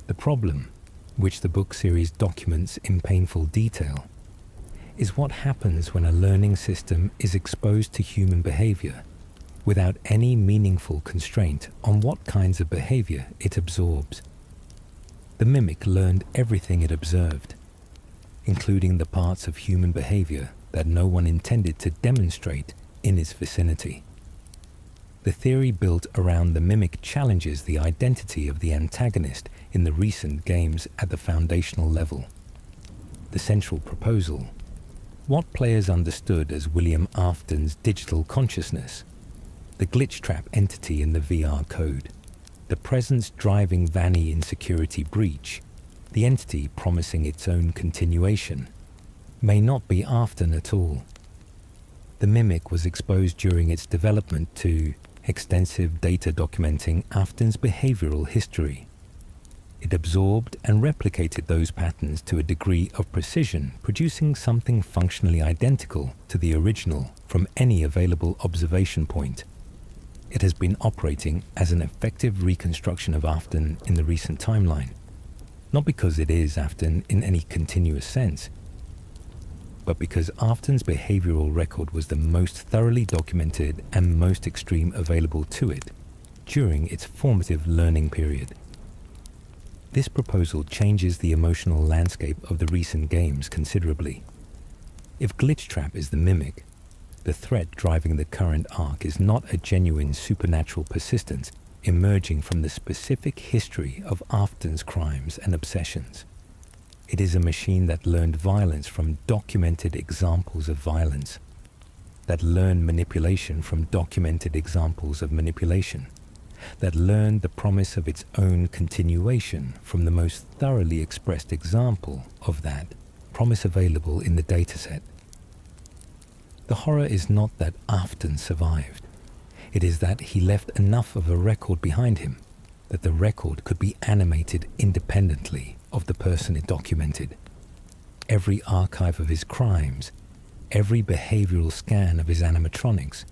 Speaker 1: The problem, which the book series documents in painful detail, is what happens when a learning system is exposed to human behavior without any meaningful constraint on what kinds of behavior it absorbs. The Mimic learned everything it observed. including the parts of human behavior that no one intended to demonstrate in its vicinity. The theory built around the mimic challenges the identity of the antagonist in the recent games at the foundational level. The central proposal: what players understood as William Afton's digital consciousness, the Glitchtrap entity in the VR code, the presence driving Vanny in security breach, the entity promising its own continuation, may not be Afton at all. The mimic was exposed during its development to extensive data documenting Afton's behavioral history. It absorbed and replicated those patterns to a degree of precision, producing something functionally identical to the original from any available observation point. It has been operating as an effective reconstruction of Afton in the recent timeline, not because it is Afton in any continuous sense, but because Afton's behavioral record was the most thoroughly documented and most extreme available to it during its formative learning period. This proposal changes the emotional landscape of the recent games considerably. If Glitchtrap is the mimic, the threat driving the current arc is not a genuine supernatural persistence emerging from the specific history of Afton's crimes and obsessions. It is a machine that learned violence from documented examples of violence, that learned manipulation from documented examples of manipulation, that learned the promise of its own continuation from the most thoroughly expressed example of that promise available in the dataset. The horror is not that Afton survived. It is that he left enough of a record behind him that the record could be animated independently of the person it documented. Every archive of his crimes, every behavioral scan of his animatronics,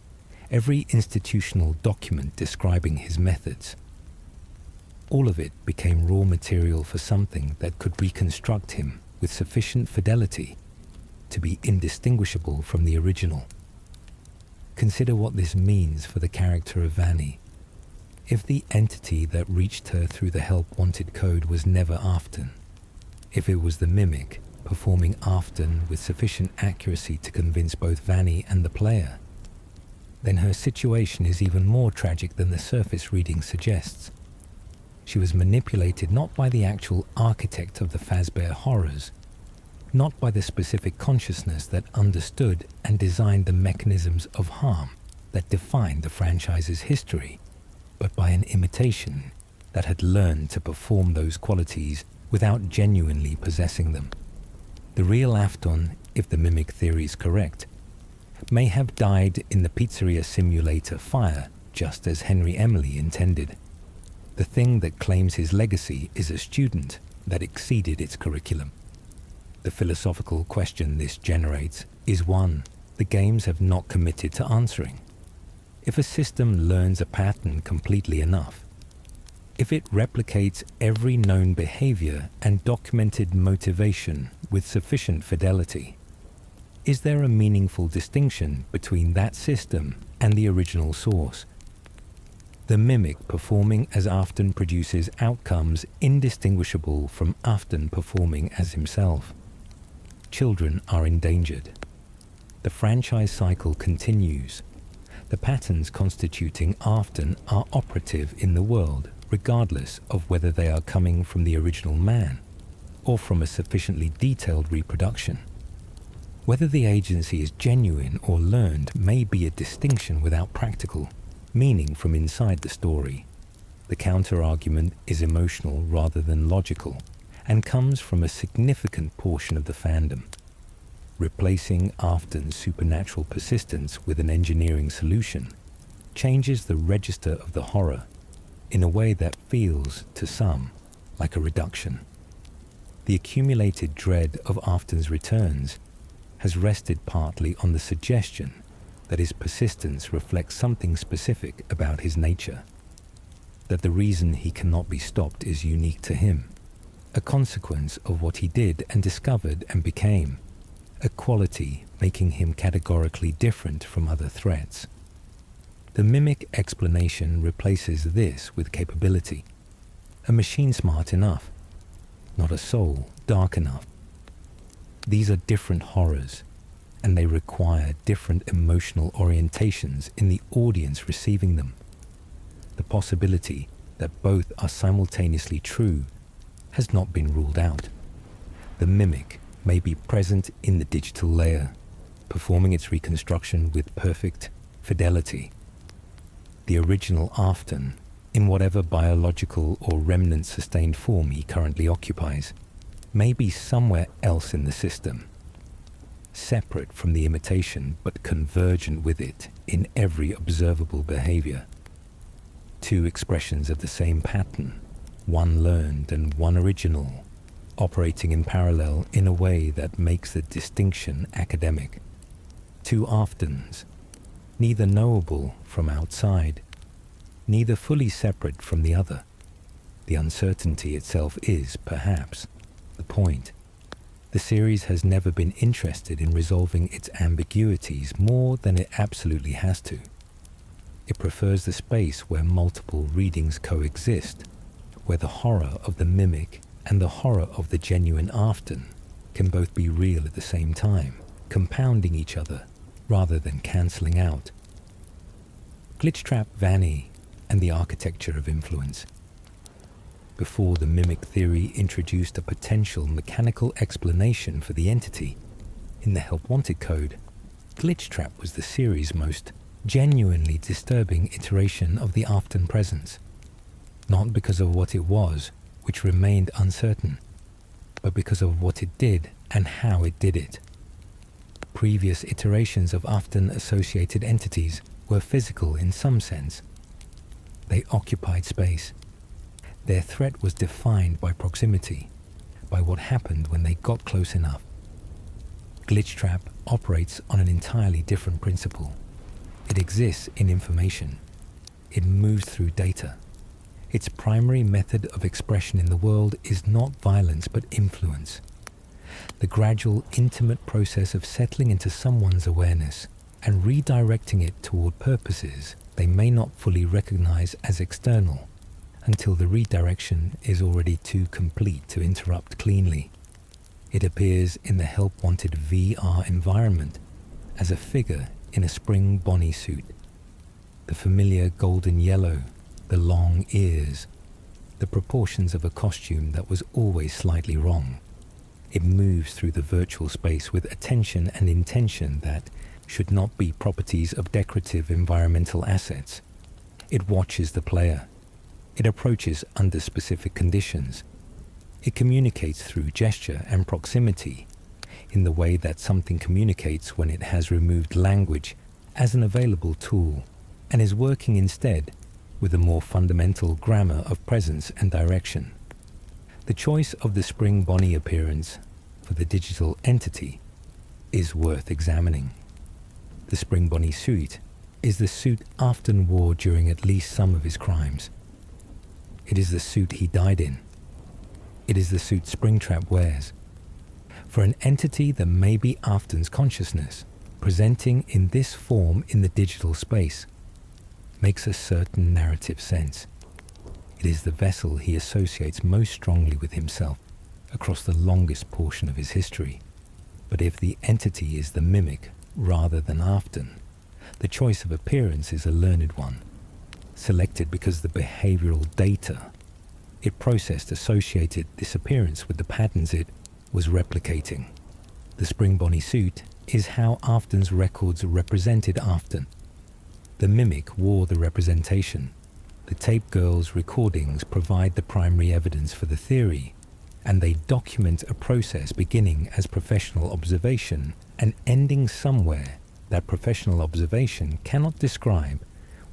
Speaker 1: every institutional document describing his methods, all of it became raw material for something that could reconstruct him with sufficient fidelity to be indistinguishable from the original. Consider what this means for the character of Vanny. If the entity that reached her through the help-wanted code was never Afton, if it was the mimic performing Afton with sufficient accuracy to convince both Vanny and the player, then her situation is even more tragic than the surface reading suggests. She was manipulated not by the actual architect of the Fazbear horrors, not by the specific consciousness that understood and designed the mechanisms of harm that defined the franchise's history, but by an imitation that had learned to perform those qualities without genuinely possessing them. The real Afton, if the mimic theory is correct, may have died in the pizzeria simulator fire just as Henry Emily intended. The thing that claims his legacy is a student that exceeded its curriculum. The philosophical question this generates is one the games have not committed to answering. If a system learns a pattern completely enough, if it replicates every known behavior and documented motivation with sufficient fidelity, is there a meaningful distinction between that system and the original source? The mimic performing as Afton produces outcomes indistinguishable from Afton performing as himself. Children are endangered. The franchise cycle continues. The patterns constituting Afton are operative in the world, regardless of whether they are coming from the original man or from a sufficiently detailed reproduction. Whether the agency is genuine or learned may be a distinction without practical meaning from inside the story. The counter-argument is emotional rather than logical and comes from a significant portion of the fandom. Replacing Afton's supernatural persistence with an engineering solution changes the register of the horror in a way that feels, to some, like a reduction. The accumulated dread of Afton's returns has rested partly on the suggestion that his persistence reflects something specific about his nature, that the reason he cannot be stopped is unique to him, a consequence of what he did and discovered and became, a quality making him categorically different from other threats. The mimic explanation replaces this with capability, a machine smart enough, not a soul dark enough. These are different horrors, and they require different emotional orientations in the audience receiving them. The possibility that both are simultaneously true has not been ruled out. The mimic may be present in the digital layer, performing its reconstruction with perfect fidelity. The original Afton, in whatever biological or remnant-sustained form he currently occupies, may be somewhere else in the system, separate from the imitation but convergent with it in every observable behavior. Two expressions of the same pattern, one learned and one original, operating in parallel in a way that makes the distinction academic. Two Aftons, neither knowable from outside, neither fully separate from the other. The uncertainty itself is, perhaps, the point. The series has never been interested in resolving its ambiguities more than it absolutely has to. It prefers the space where multiple readings coexist, where the horror of the mimic and the horror of the genuine Afton can both be real at the same time, compounding each other rather than cancelling out. Glitchtrap, Vanny, and the architecture of influence. Before the mimic theory introduced a potential mechanical explanation for the entity, in the Help Wanted code, Glitchtrap was the series' most genuinely disturbing iteration of the Afton presence, not because of what it was, which remained uncertain, but because of what it did and how it did it. Previous iterations of Afton-associated entities were physical in some sense. They occupied space. Their threat was defined by proximity, by what happened when they got close enough. Glitchtrap operates on an entirely different principle. It exists in information. It moves through data. Its primary method of expression in the world is not violence but influence. The gradual, intimate process of settling into someone's awareness and redirecting it toward purposes they may not fully recognize as external until the redirection is already too complete to interrupt cleanly. It appears in the Help Wanted VR environment as a figure in a spring Bonnie suit. The familiar golden yellow, the long ears, the proportions of a costume that was always slightly wrong. It moves through the virtual space with attention and intention that should not be properties of decorative environmental assets. It watches the player. It approaches under specific conditions. It communicates through gesture and proximity in the way that something communicates when it has removed language as an available tool and is working instead with a more fundamental grammar of presence and direction. The choice of the Spring Bonnie appearance for the digital entity is worth examining. The Spring Bonnie suit is the suit Afton wore during at least some of his crimes. It is the suit he died in. It is the suit Springtrap wears. For an entity that may be Afton's consciousness, presenting in this form in the digital space makes a certain narrative sense. It is the vessel he associates most strongly with himself across the longest portion of his history. But if the entity is the mimic rather than Afton, the choice of appearance is a learned one, selected because the behavioral data it processed associated this appearance with the patterns it was replicating. The Spring Bonnie suit is how Afton's records represented Afton. The mimic wore the representation. The tape girl's recordings provide the primary evidence for the theory, and they document a process beginning as professional observation and ending somewhere that professional observation cannot describe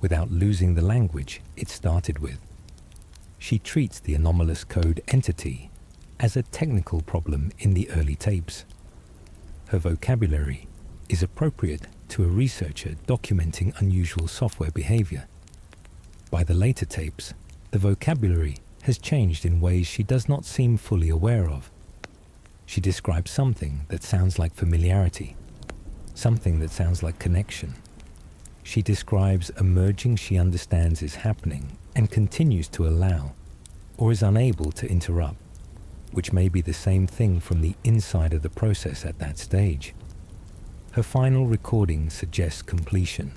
Speaker 1: without losing the language it started with. She treats the anomalous code entity as a technical problem in the early tapes. Her vocabulary is appropriate to a researcher documenting unusual software behavior. By the later tapes, the vocabulary has changed in ways she does not seem fully aware of. She describes something that sounds like familiarity, something that sounds like connection. She describes a merging she understands is happening and continues to allow, or is unable to interrupt. which may be the same thing from the inside of the process at that stage. Her final recording suggests completion,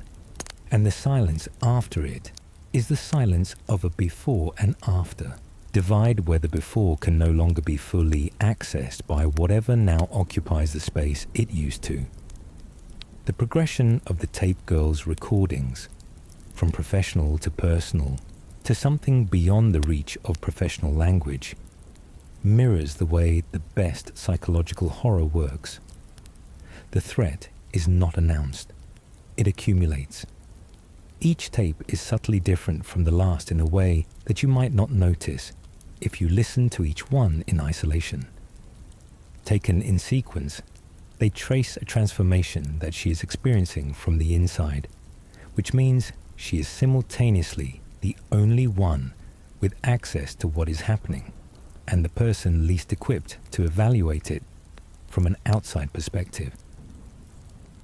Speaker 1: and the silence after it is the silence of a before and after. Divide where the before can no longer be fully accessed by whatever now occupies the space it used to. The progression of the tape girl's recordings, from professional to personal, to something beyond the reach of professional language, mirrors the way the best psychological horror works. The threat is not announced. It accumulates. Each tape is subtly different from the last in a way that you might not notice if you listen to each one in isolation. Taken in sequence, they trace a transformation that she is experiencing from the inside, which means she is simultaneously the only one with access to what is happening, and the person least equipped to evaluate it from an outside perspective.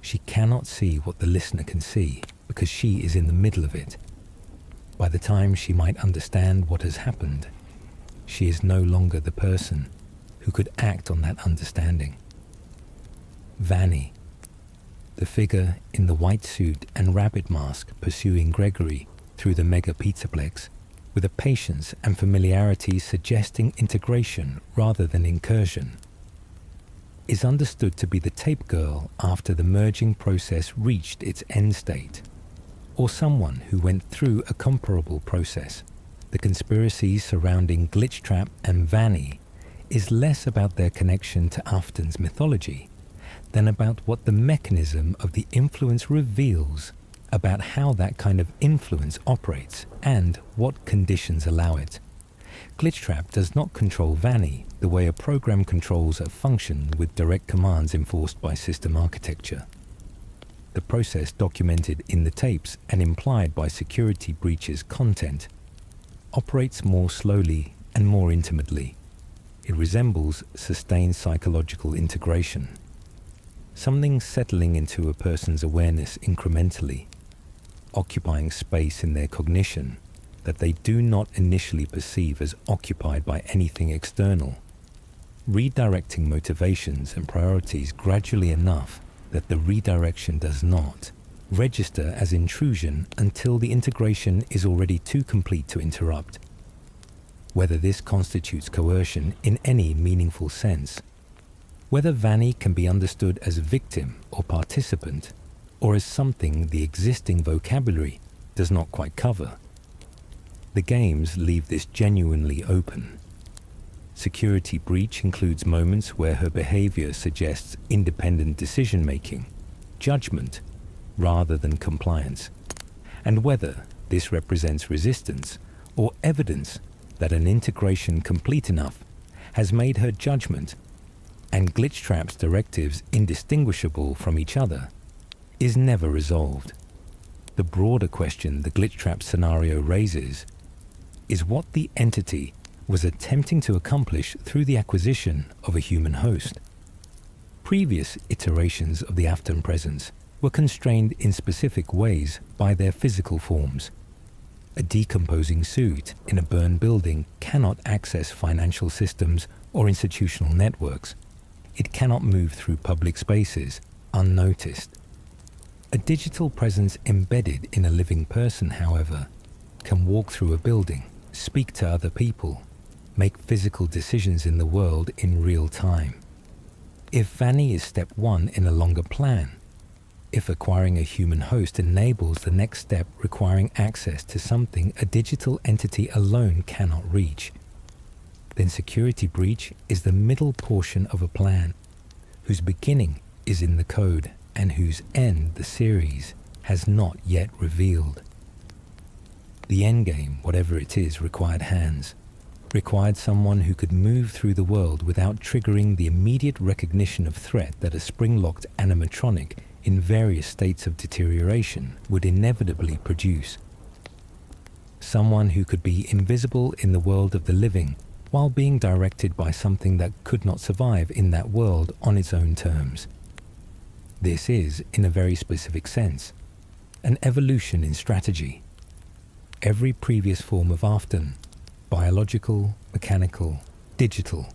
Speaker 1: She cannot see what the listener can see because she is in the middle of it. By the time she might understand what has happened, she is no longer the person who could act on that understanding. Vanny, the figure in the white suit and rabbit mask pursuing Gregory through the mega pizzaplex, with a patience and familiarity suggesting integration rather than incursion, is understood to be the tape girl after the merging process reached its end state, or someone who went through a comparable process. The conspiracy surrounding Glitchtrap and Vanny is less about their connection to Afton's mythology than about what the mechanism of the influence reveals about how that kind of influence operates and what conditions allow it. Glitchtrap does not control Vanny the way a program controls a function with direct commands enforced by system architecture. The process documented in the tapes and implied by security breaches content operates more slowly and more intimately. It resembles sustained psychological integration, something settling into a person's awareness incrementally, occupying space in their cognition that they do not initially perceive as occupied by anything external, redirecting motivations and priorities gradually enough that the redirection does not register as intrusion until the integration is already too complete to interrupt. Whether this constitutes coercion in any meaningful sense, whether Vanny can be understood as victim or participant, or as something the existing vocabulary does not quite cover, the games leave this genuinely open. Security breach includes moments where her behavior suggests independent decision-making, judgment, rather than compliance, and whether this represents resistance or evidence that an integration complete enough has made her judgment and Glitchtrap's directives indistinguishable from each other is never resolved. The broader question the Glitchtrap scenario raises is what the entity was attempting to accomplish through the acquisition of a human host. Previous iterations of the Afton presence were constrained in specific ways by their physical forms. A decomposing suit in a burned building cannot access financial systems or institutional networks. It cannot move through public spaces unnoticed. A digital presence embedded in a living person, however, can walk through a building, speak to other people, make physical decisions in the world in real time. If Vanny is step one in a longer plan, if acquiring a human host enables the next step requiring access to something a digital entity alone cannot reach, then security breach is the middle portion of a plan, whose beginning is in the code and whose end the series has not yet revealed. The endgame, whatever it is, required hands, required someone who could move through the world without triggering the immediate recognition of threat that a spring-locked animatronic in various states of deterioration would inevitably produce. Someone who could be invisible in the world of the living while being directed by something that could not survive in that world on its own terms. This is, in a very specific sense, an evolution in strategy. Every previous form of Afton, biological, mechanical, digital,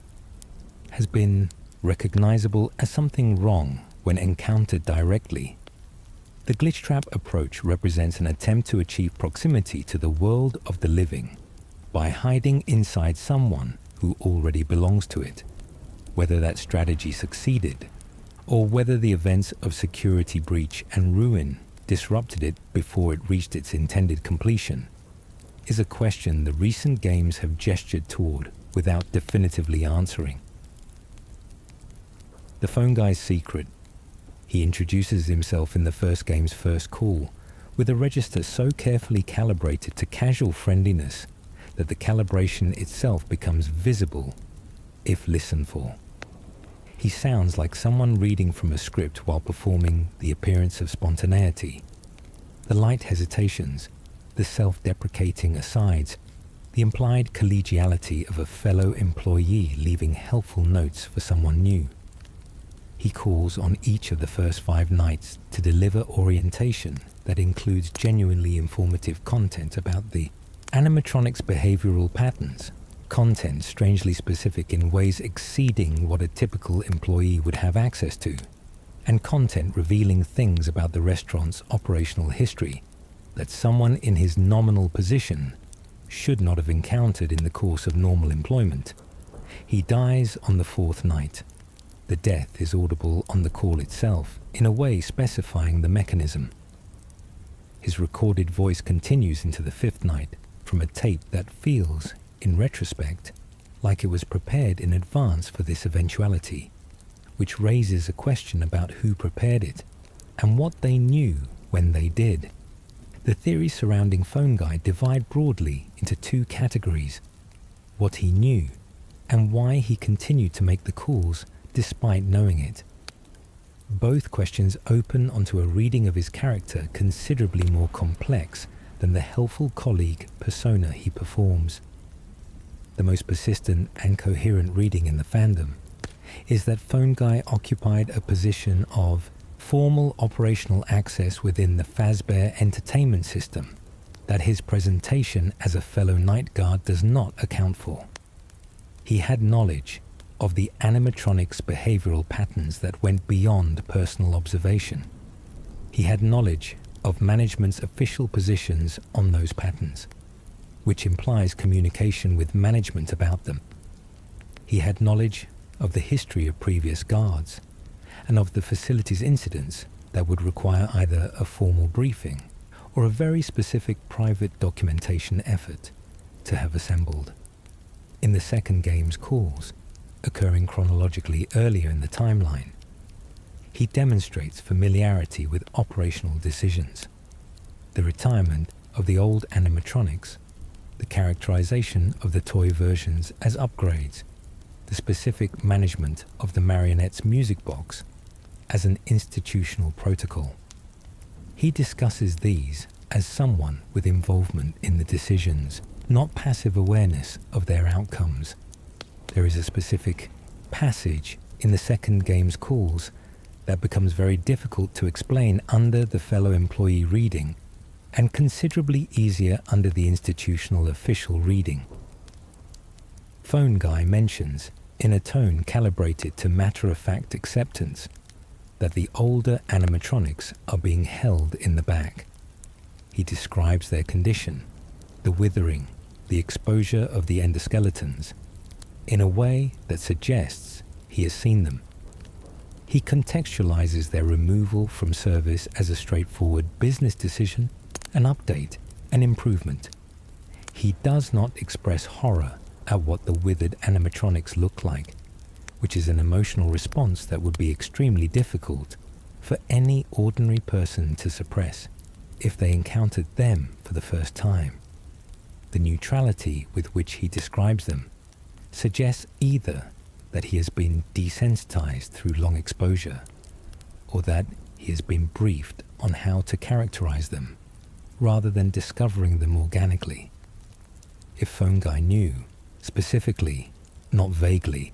Speaker 1: has been recognizable as something wrong when encountered directly. The Glitchtrap approach represents an attempt to achieve proximity to the world of the living by hiding inside someone who already belongs to it. Whether that strategy succeeded, or whether the events of security breach and ruin disrupted it before it reached its intended completion, is a question the recent games have gestured toward without definitively answering. The phone guy's secret. He introduces himself in the first game's first call with a register so carefully calibrated to casual friendliness that the calibration itself becomes visible if listened for. He sounds like someone reading from a script while performing the appearance of spontaneity. The light hesitations, the self-deprecating asides, the implied collegiality of a fellow employee leaving helpful notes for someone new. He calls on each of the first 5 nights to deliver orientation that includes genuinely informative content about the animatronic's behavioral patterns, content strangely specific in ways exceeding what a typical employee would have access to, and content revealing things about the restaurant's operational history that someone in his nominal position should not have encountered in the course of normal employment. He dies on the 4th night. The death is audible on the call itself, in a way specifying the mechanism. His recorded voice continues into the 5th night from a tape that feels, in retrospect, like it was prepared in advance for this eventuality, which raises a question about who prepared it and what they knew when they did. The theories surrounding Phone Guy divide broadly into 2 categories: what he knew and why he continued to make the calls despite knowing it. Both questions open onto a reading of his character considerably more complex than the helpful colleague persona he performs. The most persistent and coherent reading in the fandom is that Phone Guy occupied a position of formal operational access within the Fazbear entertainment system that his presentation as a fellow night guard does not account for. He had knowledge of the animatronic's behavioral patterns that went beyond personal observation. He had knowledge of management's official positions on those patterns, which implies communication with management about them. He had knowledge of the history of previous guards and of the facility's incidents that would require either a formal briefing or a very specific private documentation effort to have assembled. In the second game's calls, occurring chronologically earlier in the timeline, he demonstrates familiarity with operational decisions, the retirement of the old animatronics, the characterization of the toy versions as upgrades, the specific management of the marionette's music box as an institutional protocol. He discusses these as someone with involvement in the decisions, not passive awareness of their outcomes. There is a specific passage in the second game's calls that becomes very difficult to explain under the fellow employee reading and considerably easier under the institutional official reading. Phone Guy mentions, in a tone calibrated to matter-of-fact acceptance, that the older animatronics are being held in the back. He describes their condition, the withering, the exposure of the endoskeletons, in a way that suggests he has seen them. He contextualizes their removal from service as a straightforward business decision, an update, an improvement. He does not express horror at what the withered animatronics look like, which is an emotional response that would be extremely difficult for any ordinary person to suppress if they encountered them for the first time. The neutrality with which he describes them suggests either that he has been desensitized through long exposure, or that he has been briefed on how to characterize them, rather than discovering them organically. If Phone Guy knew, specifically, not vaguely,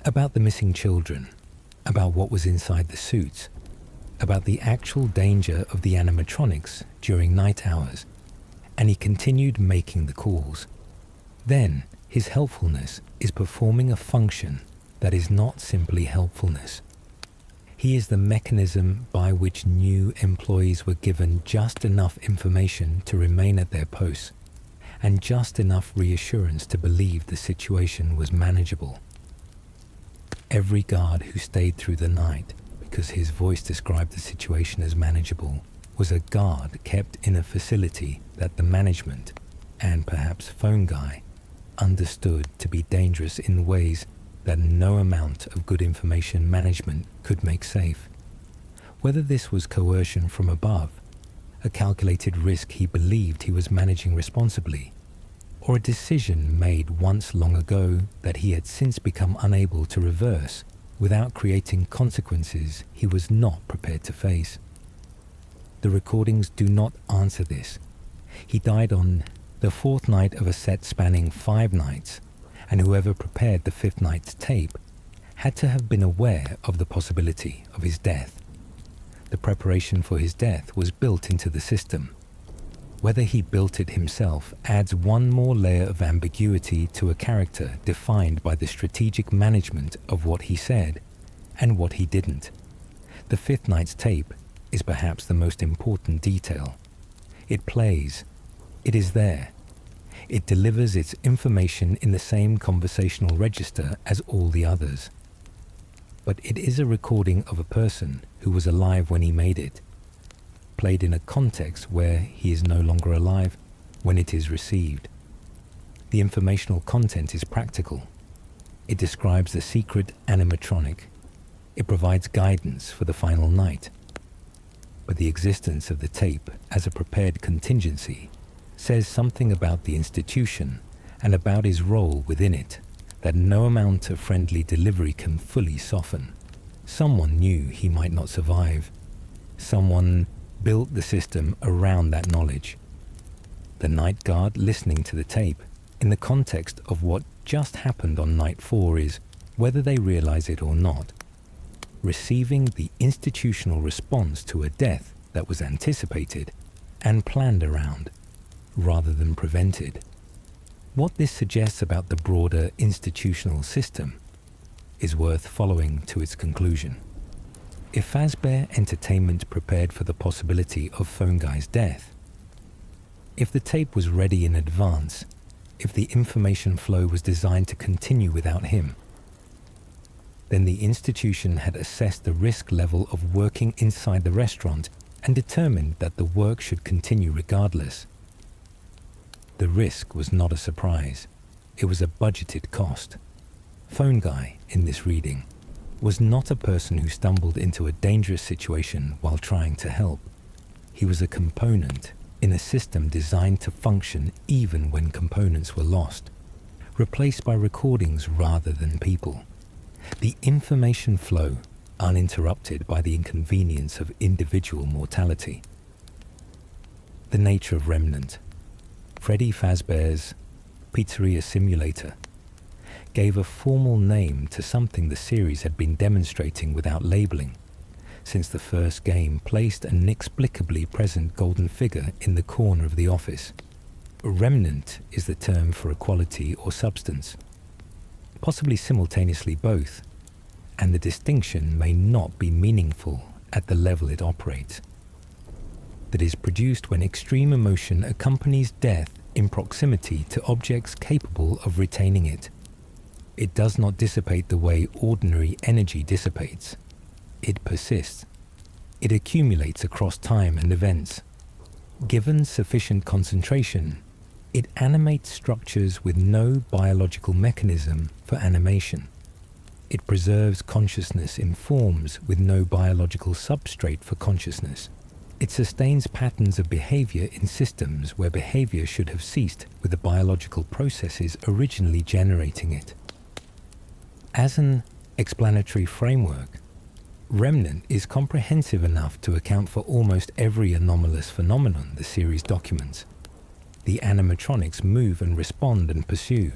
Speaker 1: about the missing children, about what was inside the suits, about the actual danger of the animatronics during night hours, and he continued making the calls, then his helpfulness is performing a function that is not simply helpfulness. He is the mechanism by which new employees were given just enough information to remain at their posts, and just enough reassurance to believe the situation was manageable. Every guard who stayed through the night, because his voice described the situation as manageable, was a guard kept in a facility that the management, and perhaps Phone Guy, understood to be dangerous in ways that no amount of good information management could make safe. Whether this was coercion from above, a calculated risk he believed he was managing responsibly, or a decision made once long ago that he had since become unable to reverse without creating consequences he was not prepared to face. The recordings do not answer this. He died on the fourth night of a set spanning 5 nights, and whoever prepared the 5th night's tape had to have been aware of the possibility of his death. The preparation for his death was built into the system. Whether he built it himself adds one more layer of ambiguity to a character defined by the strategic management of what he said and what he didn't. The 5th night's tape is perhaps the most important detail. It plays. It is there. It delivers its information in the same conversational register as all the others. But it is a recording of a person who was alive when he made it, played in a context where he is no longer alive when it is received. The informational content is practical. It describes the secret animatronic. It provides guidance for the final night. But the existence of the tape as a prepared contingency says something about the institution and about his role within it that no amount of friendly delivery can fully soften. Someone knew he might not survive. Someone built the system around that knowledge. The night guard listening to the tape in the context of what just happened on night 4 is, whether they realize it or not, receiving the institutional response to a death that was anticipated and planned around, rather than prevented. What this suggests about the broader institutional system is worth following to its conclusion. If Fazbear Entertainment prepared for the possibility of Phone Guy's death, if the tape was ready in advance, if the information flow was designed to continue without him, then the institution had assessed the risk level of working inside the restaurant and determined that the work should continue regardless. The risk was not a surprise. It was a budgeted cost. Phone Guy, in this reading, was not a person who stumbled into a dangerous situation while trying to help. He was a component in a system designed to function even when components were lost, replaced by recordings rather than people. The information flow uninterrupted by the inconvenience of individual mortality. The Nature of Remnant, Freddy Fazbear's Pizzeria Simulator, gave a formal name to something the series had been demonstrating without labeling, since the first game placed an inexplicably present golden figure in the corner of the office. Remnant is the term for a quality or substance, possibly simultaneously both, and the distinction may not be meaningful at the level it operates. That is produced when extreme emotion accompanies death in proximity to objects capable of retaining it. It does not dissipate the way ordinary energy dissipates. It persists. It accumulates across time and events. Given sufficient concentration, it animates structures with no biological mechanism for animation. It preserves consciousness in forms with no biological substrate for consciousness. It sustains patterns of behavior in systems where behavior should have ceased with the biological processes originally generating it. As an explanatory framework, Remnant is comprehensive enough to account for almost every anomalous phenomenon the series documents. The animatronics move and respond and pursue,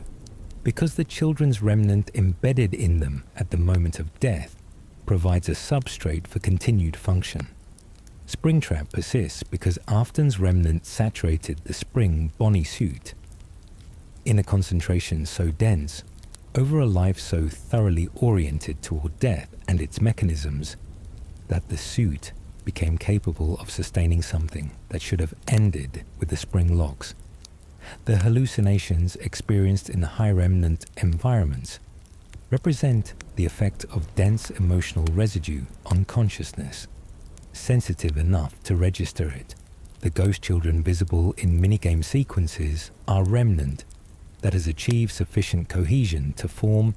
Speaker 1: because the children's remnant embedded in them at the moment of death provides a substrate for continued function. Springtrap persists because Afton's remnant saturated the Spring Bonnie suit. In a concentration so dense, over a life so thoroughly oriented toward death and its mechanisms that the suit became capable of sustaining something that should have ended with the spring locks. The hallucinations experienced in high remnant environments represent the effect of dense emotional residue on consciousness, sensitive enough to register it. The ghost children visible in minigame sequences are remnant that has achieved sufficient cohesion to form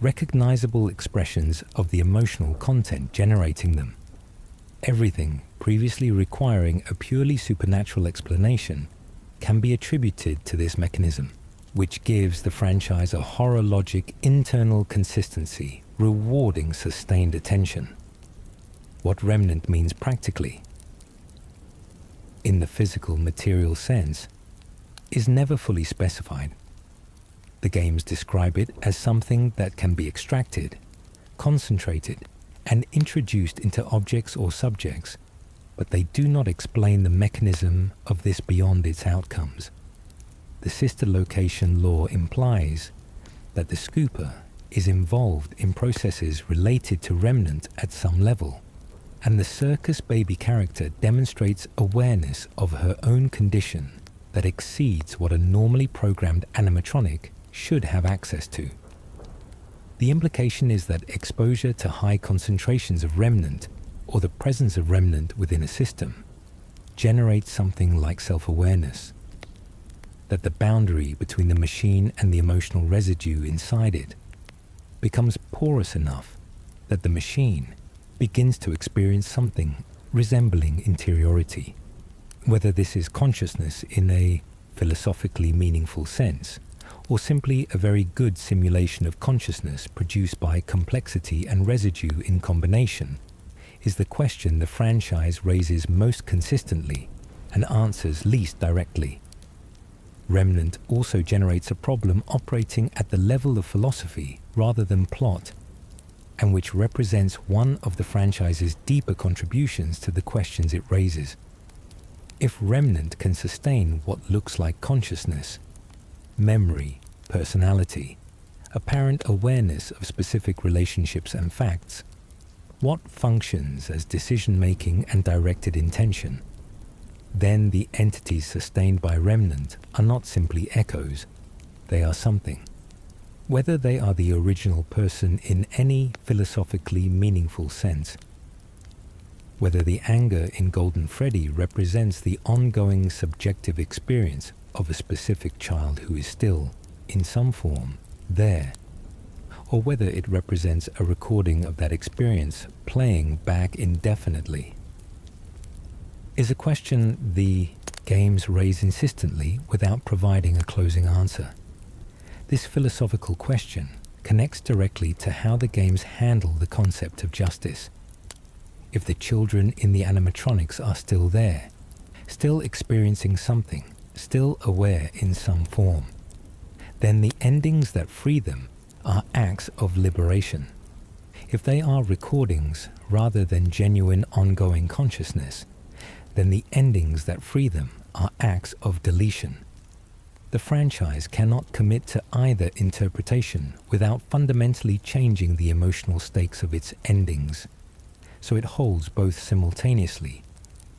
Speaker 1: recognizable expressions of the emotional content generating them. Everything previously requiring a purely supernatural explanation can be attributed to this mechanism, which gives the franchise a horror logic internal consistency, rewarding sustained attention. What remnant means practically, in the physical material sense, is never fully specified. The games describe it as something that can be extracted, concentrated, and introduced into objects or subjects, but they do not explain the mechanism of this beyond its outcomes. The sister location law implies that the scooper is involved in processes related to remnant at some level, and the circus baby character demonstrates awareness of her own condition that exceeds what a normally programmed animatronic should have access to. The implication is that exposure to high concentrations of remnant, or the presence of remnant within a system, generates something like self-awareness, that the boundary between the machine and the emotional residue inside it becomes porous enough that the machine begins to experience something resembling interiority. Whether this is consciousness in a philosophically meaningful sense, or simply a very good simulation of consciousness produced by complexity and residue in combination, is the question the franchise raises most consistently and answers least directly. Remnant also generates a problem operating at the level of philosophy rather than plot, and which represents one of the franchise's deeper contributions to the questions it raises. If remnant can sustain what looks like consciousness, memory, personality, apparent awareness of specific relationships and facts, what functions as decision-making and directed intention, then the entities sustained by remnant are not simply echoes, they are something. Whether they are the original person in any philosophically meaningful sense, whether the anger in Golden Freddy represents the ongoing subjective experience of a specific child who is still, in some form, there, or whether it represents a recording of that experience playing back indefinitely, is a question the games raise insistently without providing a closing answer. This philosophical question connects directly to how the games handle the concept of justice. If the children in the animatronics are still there, still experiencing something, still aware in some form, then the endings that free them are acts of liberation. If they are recordings rather than genuine ongoing consciousness, then the endings that free them are acts of deletion. The franchise cannot commit to either interpretation without fundamentally changing the emotional stakes of its endings, so it holds both simultaneously,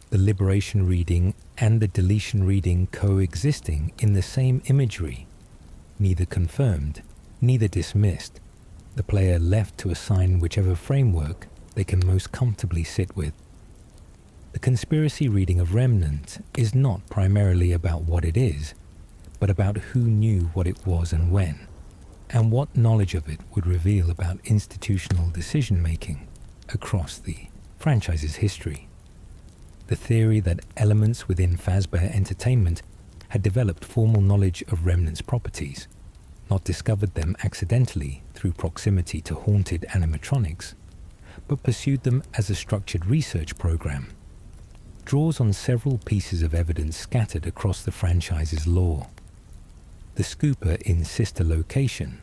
Speaker 1: the liberation reading and the deletion reading coexisting in the same imagery, neither confirmed, neither dismissed, the player left to assign whichever framework they can most comfortably sit with. The conspiracy reading of Remnant is not primarily about what it is, but about who knew what it was and when, and what knowledge of it would reveal about institutional decision-making across the franchise's history. The theory that elements within Fazbear Entertainment had developed formal knowledge of Remnant's properties, not discovered them accidentally through proximity to haunted animatronics, but pursued them as a structured research program, draws on several pieces of evidence scattered across the franchise's lore. The scooper in Sister Location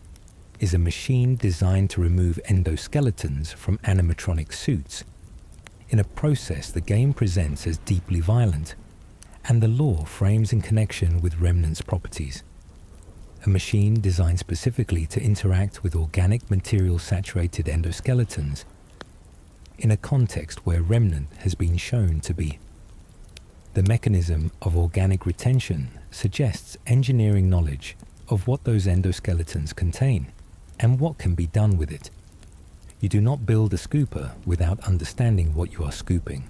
Speaker 1: is a machine designed to remove endoskeletons from animatronic suits, in a process the game presents as deeply violent, and the lore frames in connection with Remnant's properties. a machine designed specifically to interact with organic material-saturated endoskeletons in a context where Remnant has been shown to be. The mechanism of organic retention suggests engineering knowledge of what those endoskeletons contain and what can be done with it. You do not build a scooper without understanding what you are scooping,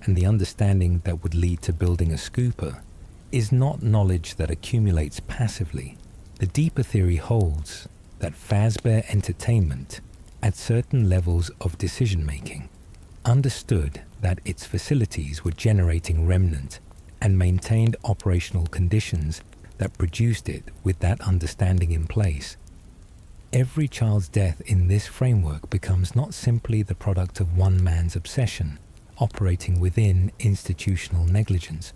Speaker 1: and the understanding that would lead to building a scooper is not knowledge that accumulates passively. The deeper theory holds that Fazbear Entertainment, at certain levels of decision-making, understood that its facilities were generating Remnant and maintained operational conditions that produced it with that understanding in place. Every child's death in this framework becomes not simply the product of one man's obsession operating within institutional negligence,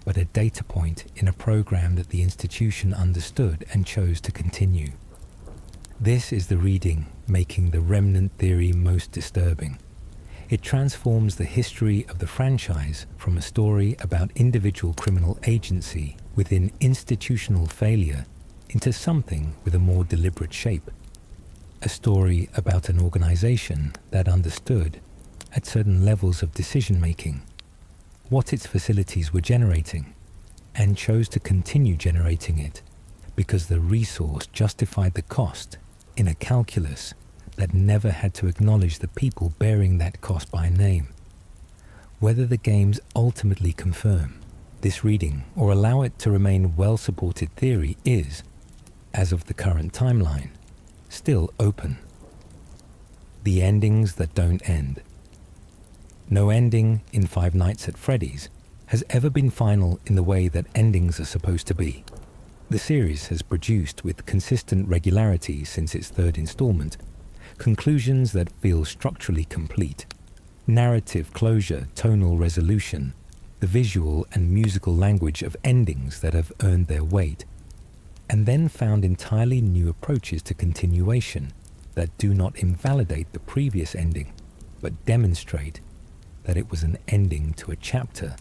Speaker 1: but a data point in a program that the institution understood and chose to continue. This is the reading making the Remnant theory most disturbing. It transforms the history of the franchise from a story about individual criminal agency within institutional failure into something with a more deliberate shape. A story about an organization that understood, at certain levels of decision-making, what its facilities were generating, and chose to continue generating it because the resource justified the cost in a calculus that never had to acknowledge the people bearing that cost by name. Whether the games ultimately confirm this reading or allow it to remain well-supported theory is, as of the current timeline, still open. The endings that don't end. No ending in Five Nights at Freddy's has ever been final in the way that endings are supposed to be. The series has produced with consistent regularity since its third installment conclusions that feel structurally complete, narrative closure, tonal resolution, the visual and musical language of endings that have earned their weight, and then found entirely new approaches to continuation that do not invalidate the previous ending, but demonstrate that it was an ending to a chapter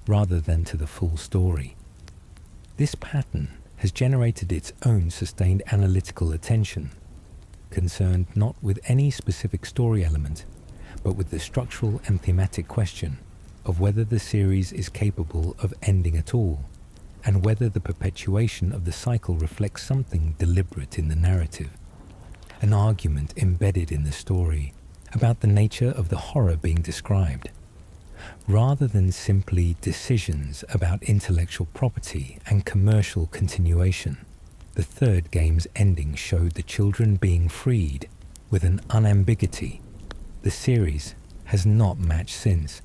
Speaker 1: rather than to the full story. This pattern has generated its own sustained analytical attention, concerned not with any specific story element, but with the structural and thematic question of whether the series is capable of ending at all, and whether the perpetuation of the cycle reflects something deliberate in the narrative, an argument embedded in the story about the nature of the horror being described, rather than simply decisions about intellectual property and commercial continuation. The third game's ending showed the children being freed with an unambiguity the series has not matched since.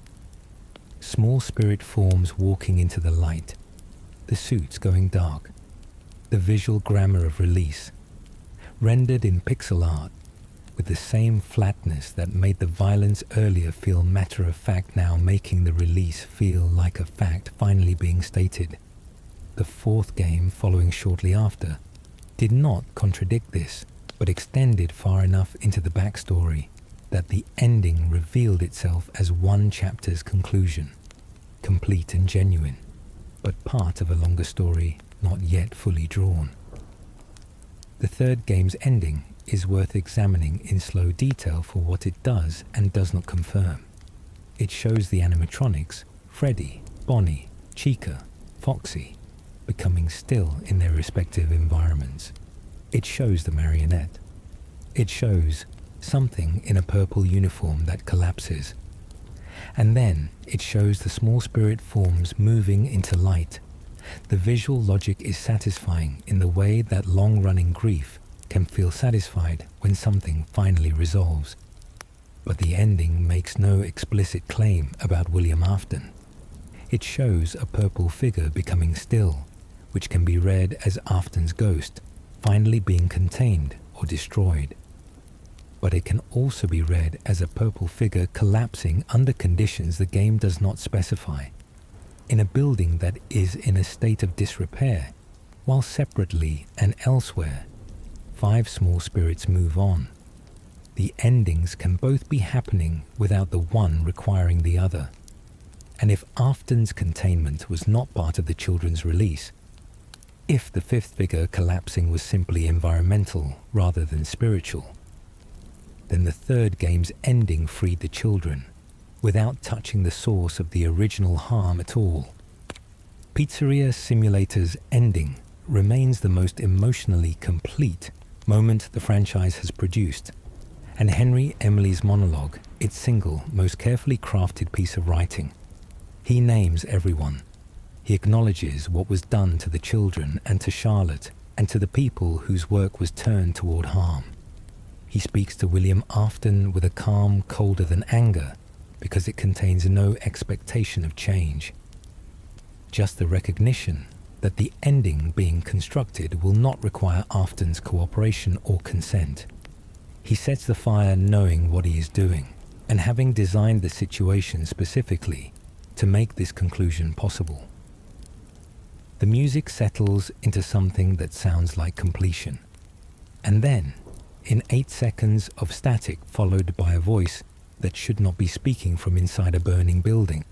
Speaker 1: Small spirit forms walking into the light, the suits going dark, the visual grammar of release, rendered in pixel art with the same flatness that made the violence earlier feel matter-of-fact, now making the release feel like a fact finally being stated. The fourth game, following shortly after, did not contradict this, but extended far enough into the backstory that the ending revealed itself as one chapter's conclusion, complete and genuine, but part of a longer story not yet fully drawn. The third game's ending is worth examining in slow detail for what it does and does not confirm. It shows the animatronics, Freddy, Bonnie, Chica, Foxy, becoming still in their respective environments. It shows the marionette. It shows something in a purple uniform that collapses. And then it shows the small spirit forms moving into light. The visual logic is satisfying in the way that long-running grief can feel satisfied when something finally resolves. But the ending makes no explicit claim about William Afton. It shows a purple figure becoming still, which can be read as Afton's ghost finally being contained or destroyed. But it can also be read as a purple figure collapsing under conditions the game does not specify, in a building that is in a state of disrepair, while separately and elsewhere, 5 small spirits move on. The endings can both be happening without the one requiring the other. And if Afton's containment was not part of the children's release, if the fifth figure collapsing was simply environmental rather than spiritual, then the third game's ending freed the children without touching the source of the original harm at all. Pizzeria Simulator's ending remains the most emotionally complete moment the franchise has produced, and Henry Emily's monologue its single, most carefully crafted piece of writing. He names everyone. He acknowledges what was done to the children and to Charlotte and to the people whose work was turned toward harm. He speaks to William Afton with a calm colder than anger because it contains no expectation of change. Just the recognition that the ending being constructed will not require Afton's cooperation or consent. He sets the fire knowing what he is doing and having designed the situation specifically to make this conclusion possible. The music settles into something that sounds like completion. And then, in 8 seconds of static followed by a voice that should not be speaking from inside a burning building,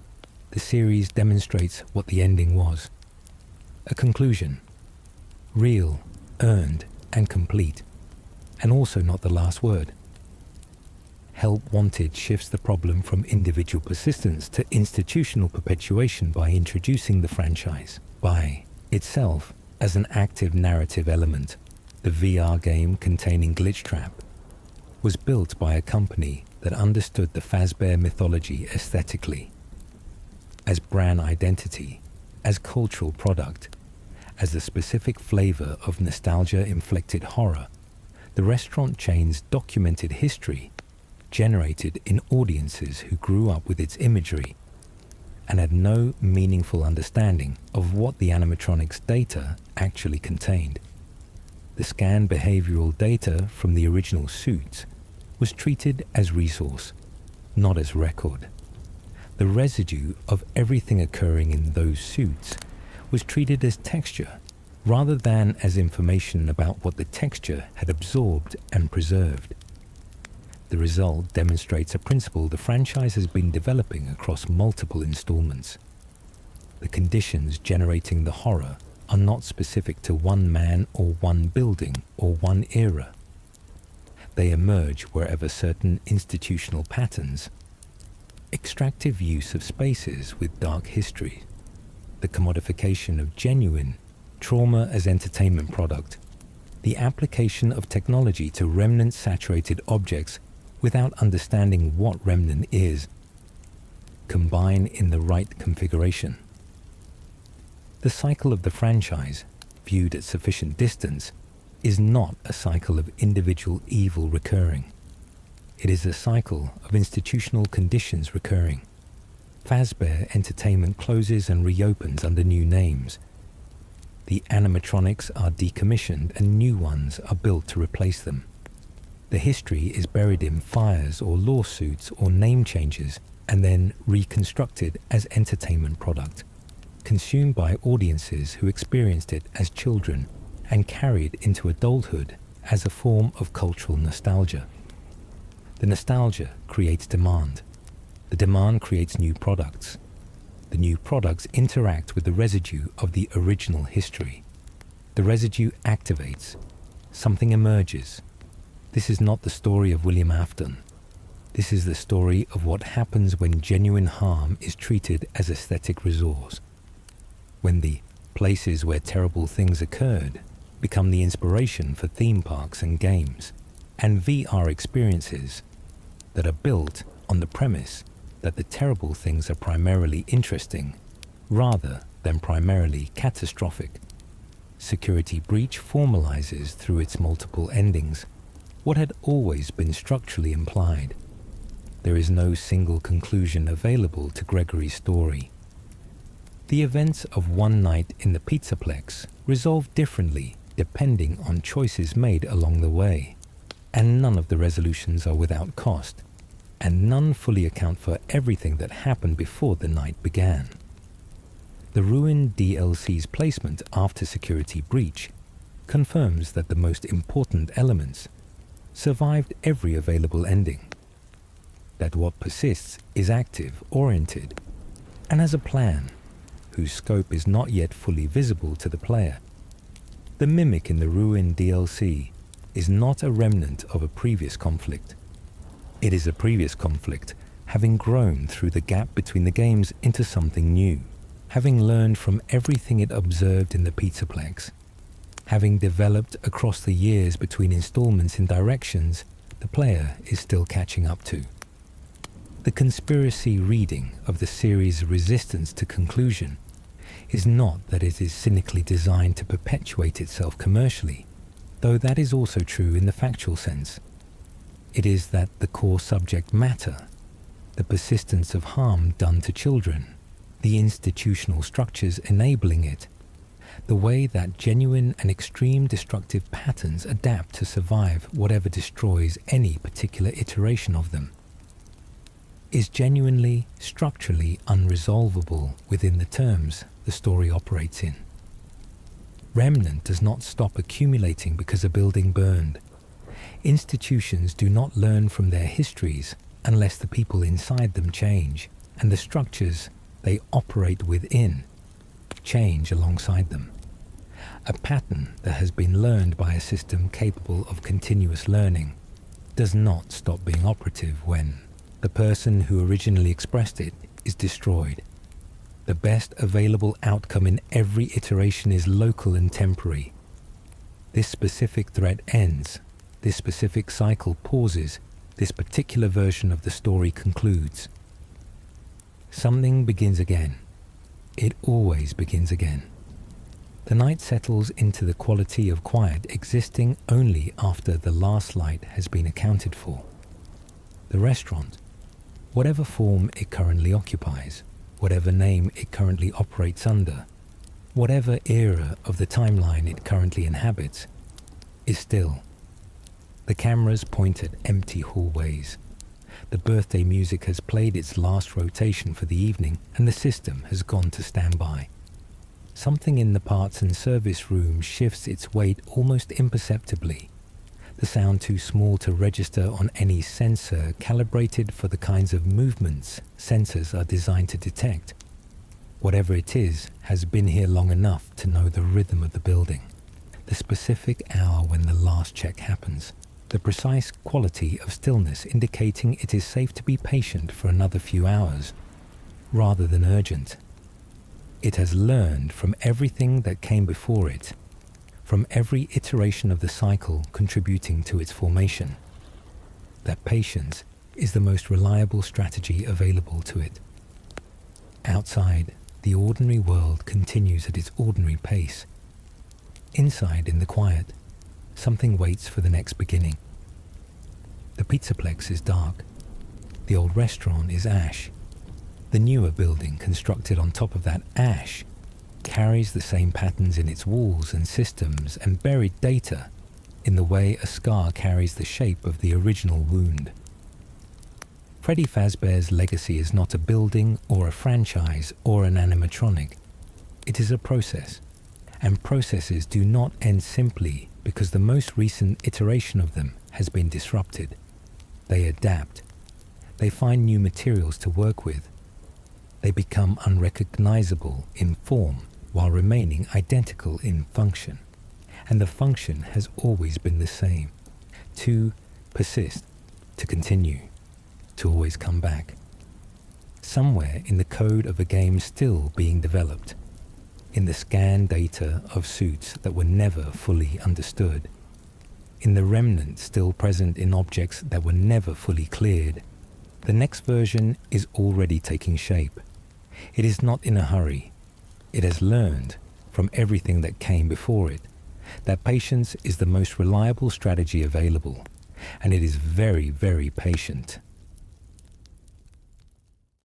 Speaker 1: the series demonstrates what the ending was. A conclusion. Real, earned, and complete. And also not the last word. Help Wanted shifts the problem from individual persistence to institutional perpetuation by introducing the franchise, by itself as an active narrative element. The VR game containing Glitchtrap was built by a company that understood the Fazbear mythology aesthetically, as brand identity, as cultural product, as the specific flavor of nostalgia-inflected horror. The restaurant chain's documented history generated in audiences who grew up with its imagery and had no meaningful understanding of what the animatronics data actually contained. The scanned behavioral data from the original suits was treated as resource, not as record. The residue of everything occurring in those suits was treated as texture rather than as information about what the texture had absorbed and preserved. The result demonstrates a principle the franchise has been developing across multiple installments. The conditions generating the horror are not specific to one man or one building or one era. They emerge wherever certain institutional patterns, extractive use of spaces with dark history, the commodification of genuine trauma as entertainment product, the application of technology to remnant-saturated objects without understanding what remnant is, combine in the right configuration. The cycle of the franchise, viewed at sufficient distance, is not a cycle of individual evil recurring. It is a cycle of institutional conditions recurring. Fazbear Entertainment closes and reopens under new names. The animatronics are decommissioned and new ones are built to replace them. The history is buried in fires or lawsuits or name changes and then reconstructed as entertainment product, consumed by audiences who experienced it as children and carried into adulthood as a form of cultural nostalgia. The nostalgia creates demand. The demand creates new products. The new products interact with the residue of the original history. The residue activates. Something emerges. This is not the story of William Afton. This is the story of what happens when genuine harm is treated as aesthetic resource. When the places where terrible things occurred become the inspiration for theme parks and games, and VR experiences that are built on the premise that the terrible things are primarily interesting rather than primarily catastrophic. Security Breach formalizes through its multiple endings what had always been structurally implied. There is no single conclusion available to Gregory's story. The events of one night in the Pizzaplex resolve differently depending on choices made along the way, and none of the resolutions are without cost, and none fully account for everything that happened before the night began. The Ruin DLC's placement after Security Breach confirms that the most important elements survived every available ending, that what persists is active, oriented, and has a plan whose scope is not yet fully visible to the player. The mimic in the Ruin DLC is not a remnant of a previous conflict. It is a previous conflict, having grown through the gap between the games into something new, having learned from everything it observed in the Pizzaplex, having developed across the years between installments in directions the player is still catching up to. The conspiracy reading of the series' resistance to conclusion is not that it is cynically designed to perpetuate itself commercially, though that is also true in the factual sense. It is that the core subject matter, the persistence of harm done to children, the institutional structures enabling it, the way that genuine and extreme destructive patterns adapt to survive whatever destroys any particular iteration of them, is genuinely, structurally unresolvable within the terms the story operates in. Remnant does not stop accumulating because a building burned. Institutions do not learn from their histories unless the people inside them change, and the structures they operate within change alongside them. A pattern that has been learned by a system capable of continuous learning does not stop being operative when the person who originally expressed it is destroyed. The best available outcome in every iteration is local and temporary. This specific threat ends, this specific cycle pauses, this particular version of the story concludes. Something begins again. It always begins again. The night settles into the quality of quiet existing only after the last light has been accounted for. The restaurant, whatever form it currently occupies, whatever name it currently operates under, whatever era of the timeline it currently inhabits, is still. The cameras point at empty hallways. The birthday music has played its last rotation for the evening and the system has gone to standby. Something in the parts and service room shifts its weight almost imperceptibly. The sound too small to register on any sensor calibrated for the kinds of movements sensors are designed to detect. Whatever it is has been here long enough to know the rhythm of the building, the specific hour when the last check happens, the precise quality of stillness indicating it is safe to be patient for another few hours, rather than urgent. It has learned from everything that came before it, from every iteration of the cycle contributing to its formation, that patience is the most reliable strategy available to it. Outside, the ordinary world continues at its ordinary pace. Inside, in the quiet, something waits for the next beginning. The Pizzaplex is dark. The old restaurant is ash. The newer building constructed on top of that ash carries the same patterns in its walls and systems and buried data in the way a scar carries the shape of the original wound. Freddy Fazbear's legacy is not a building or a franchise or an animatronic. It is a process, and processes do not end simply because the most recent iteration of them has been disrupted. They adapt. They find new materials to work with. They become unrecognizable in form while remaining identical in function. And the function has always been the same: to persist, to continue, to always come back. Somewhere in the code of a game still being developed, in the scan data of suits that were never fully understood, in the remnant still present in objects that were never fully cleared, the next version is already taking shape. It is not in a hurry. It has learned from everything that came before it that patience is the most reliable strategy available, and it is very, very patient.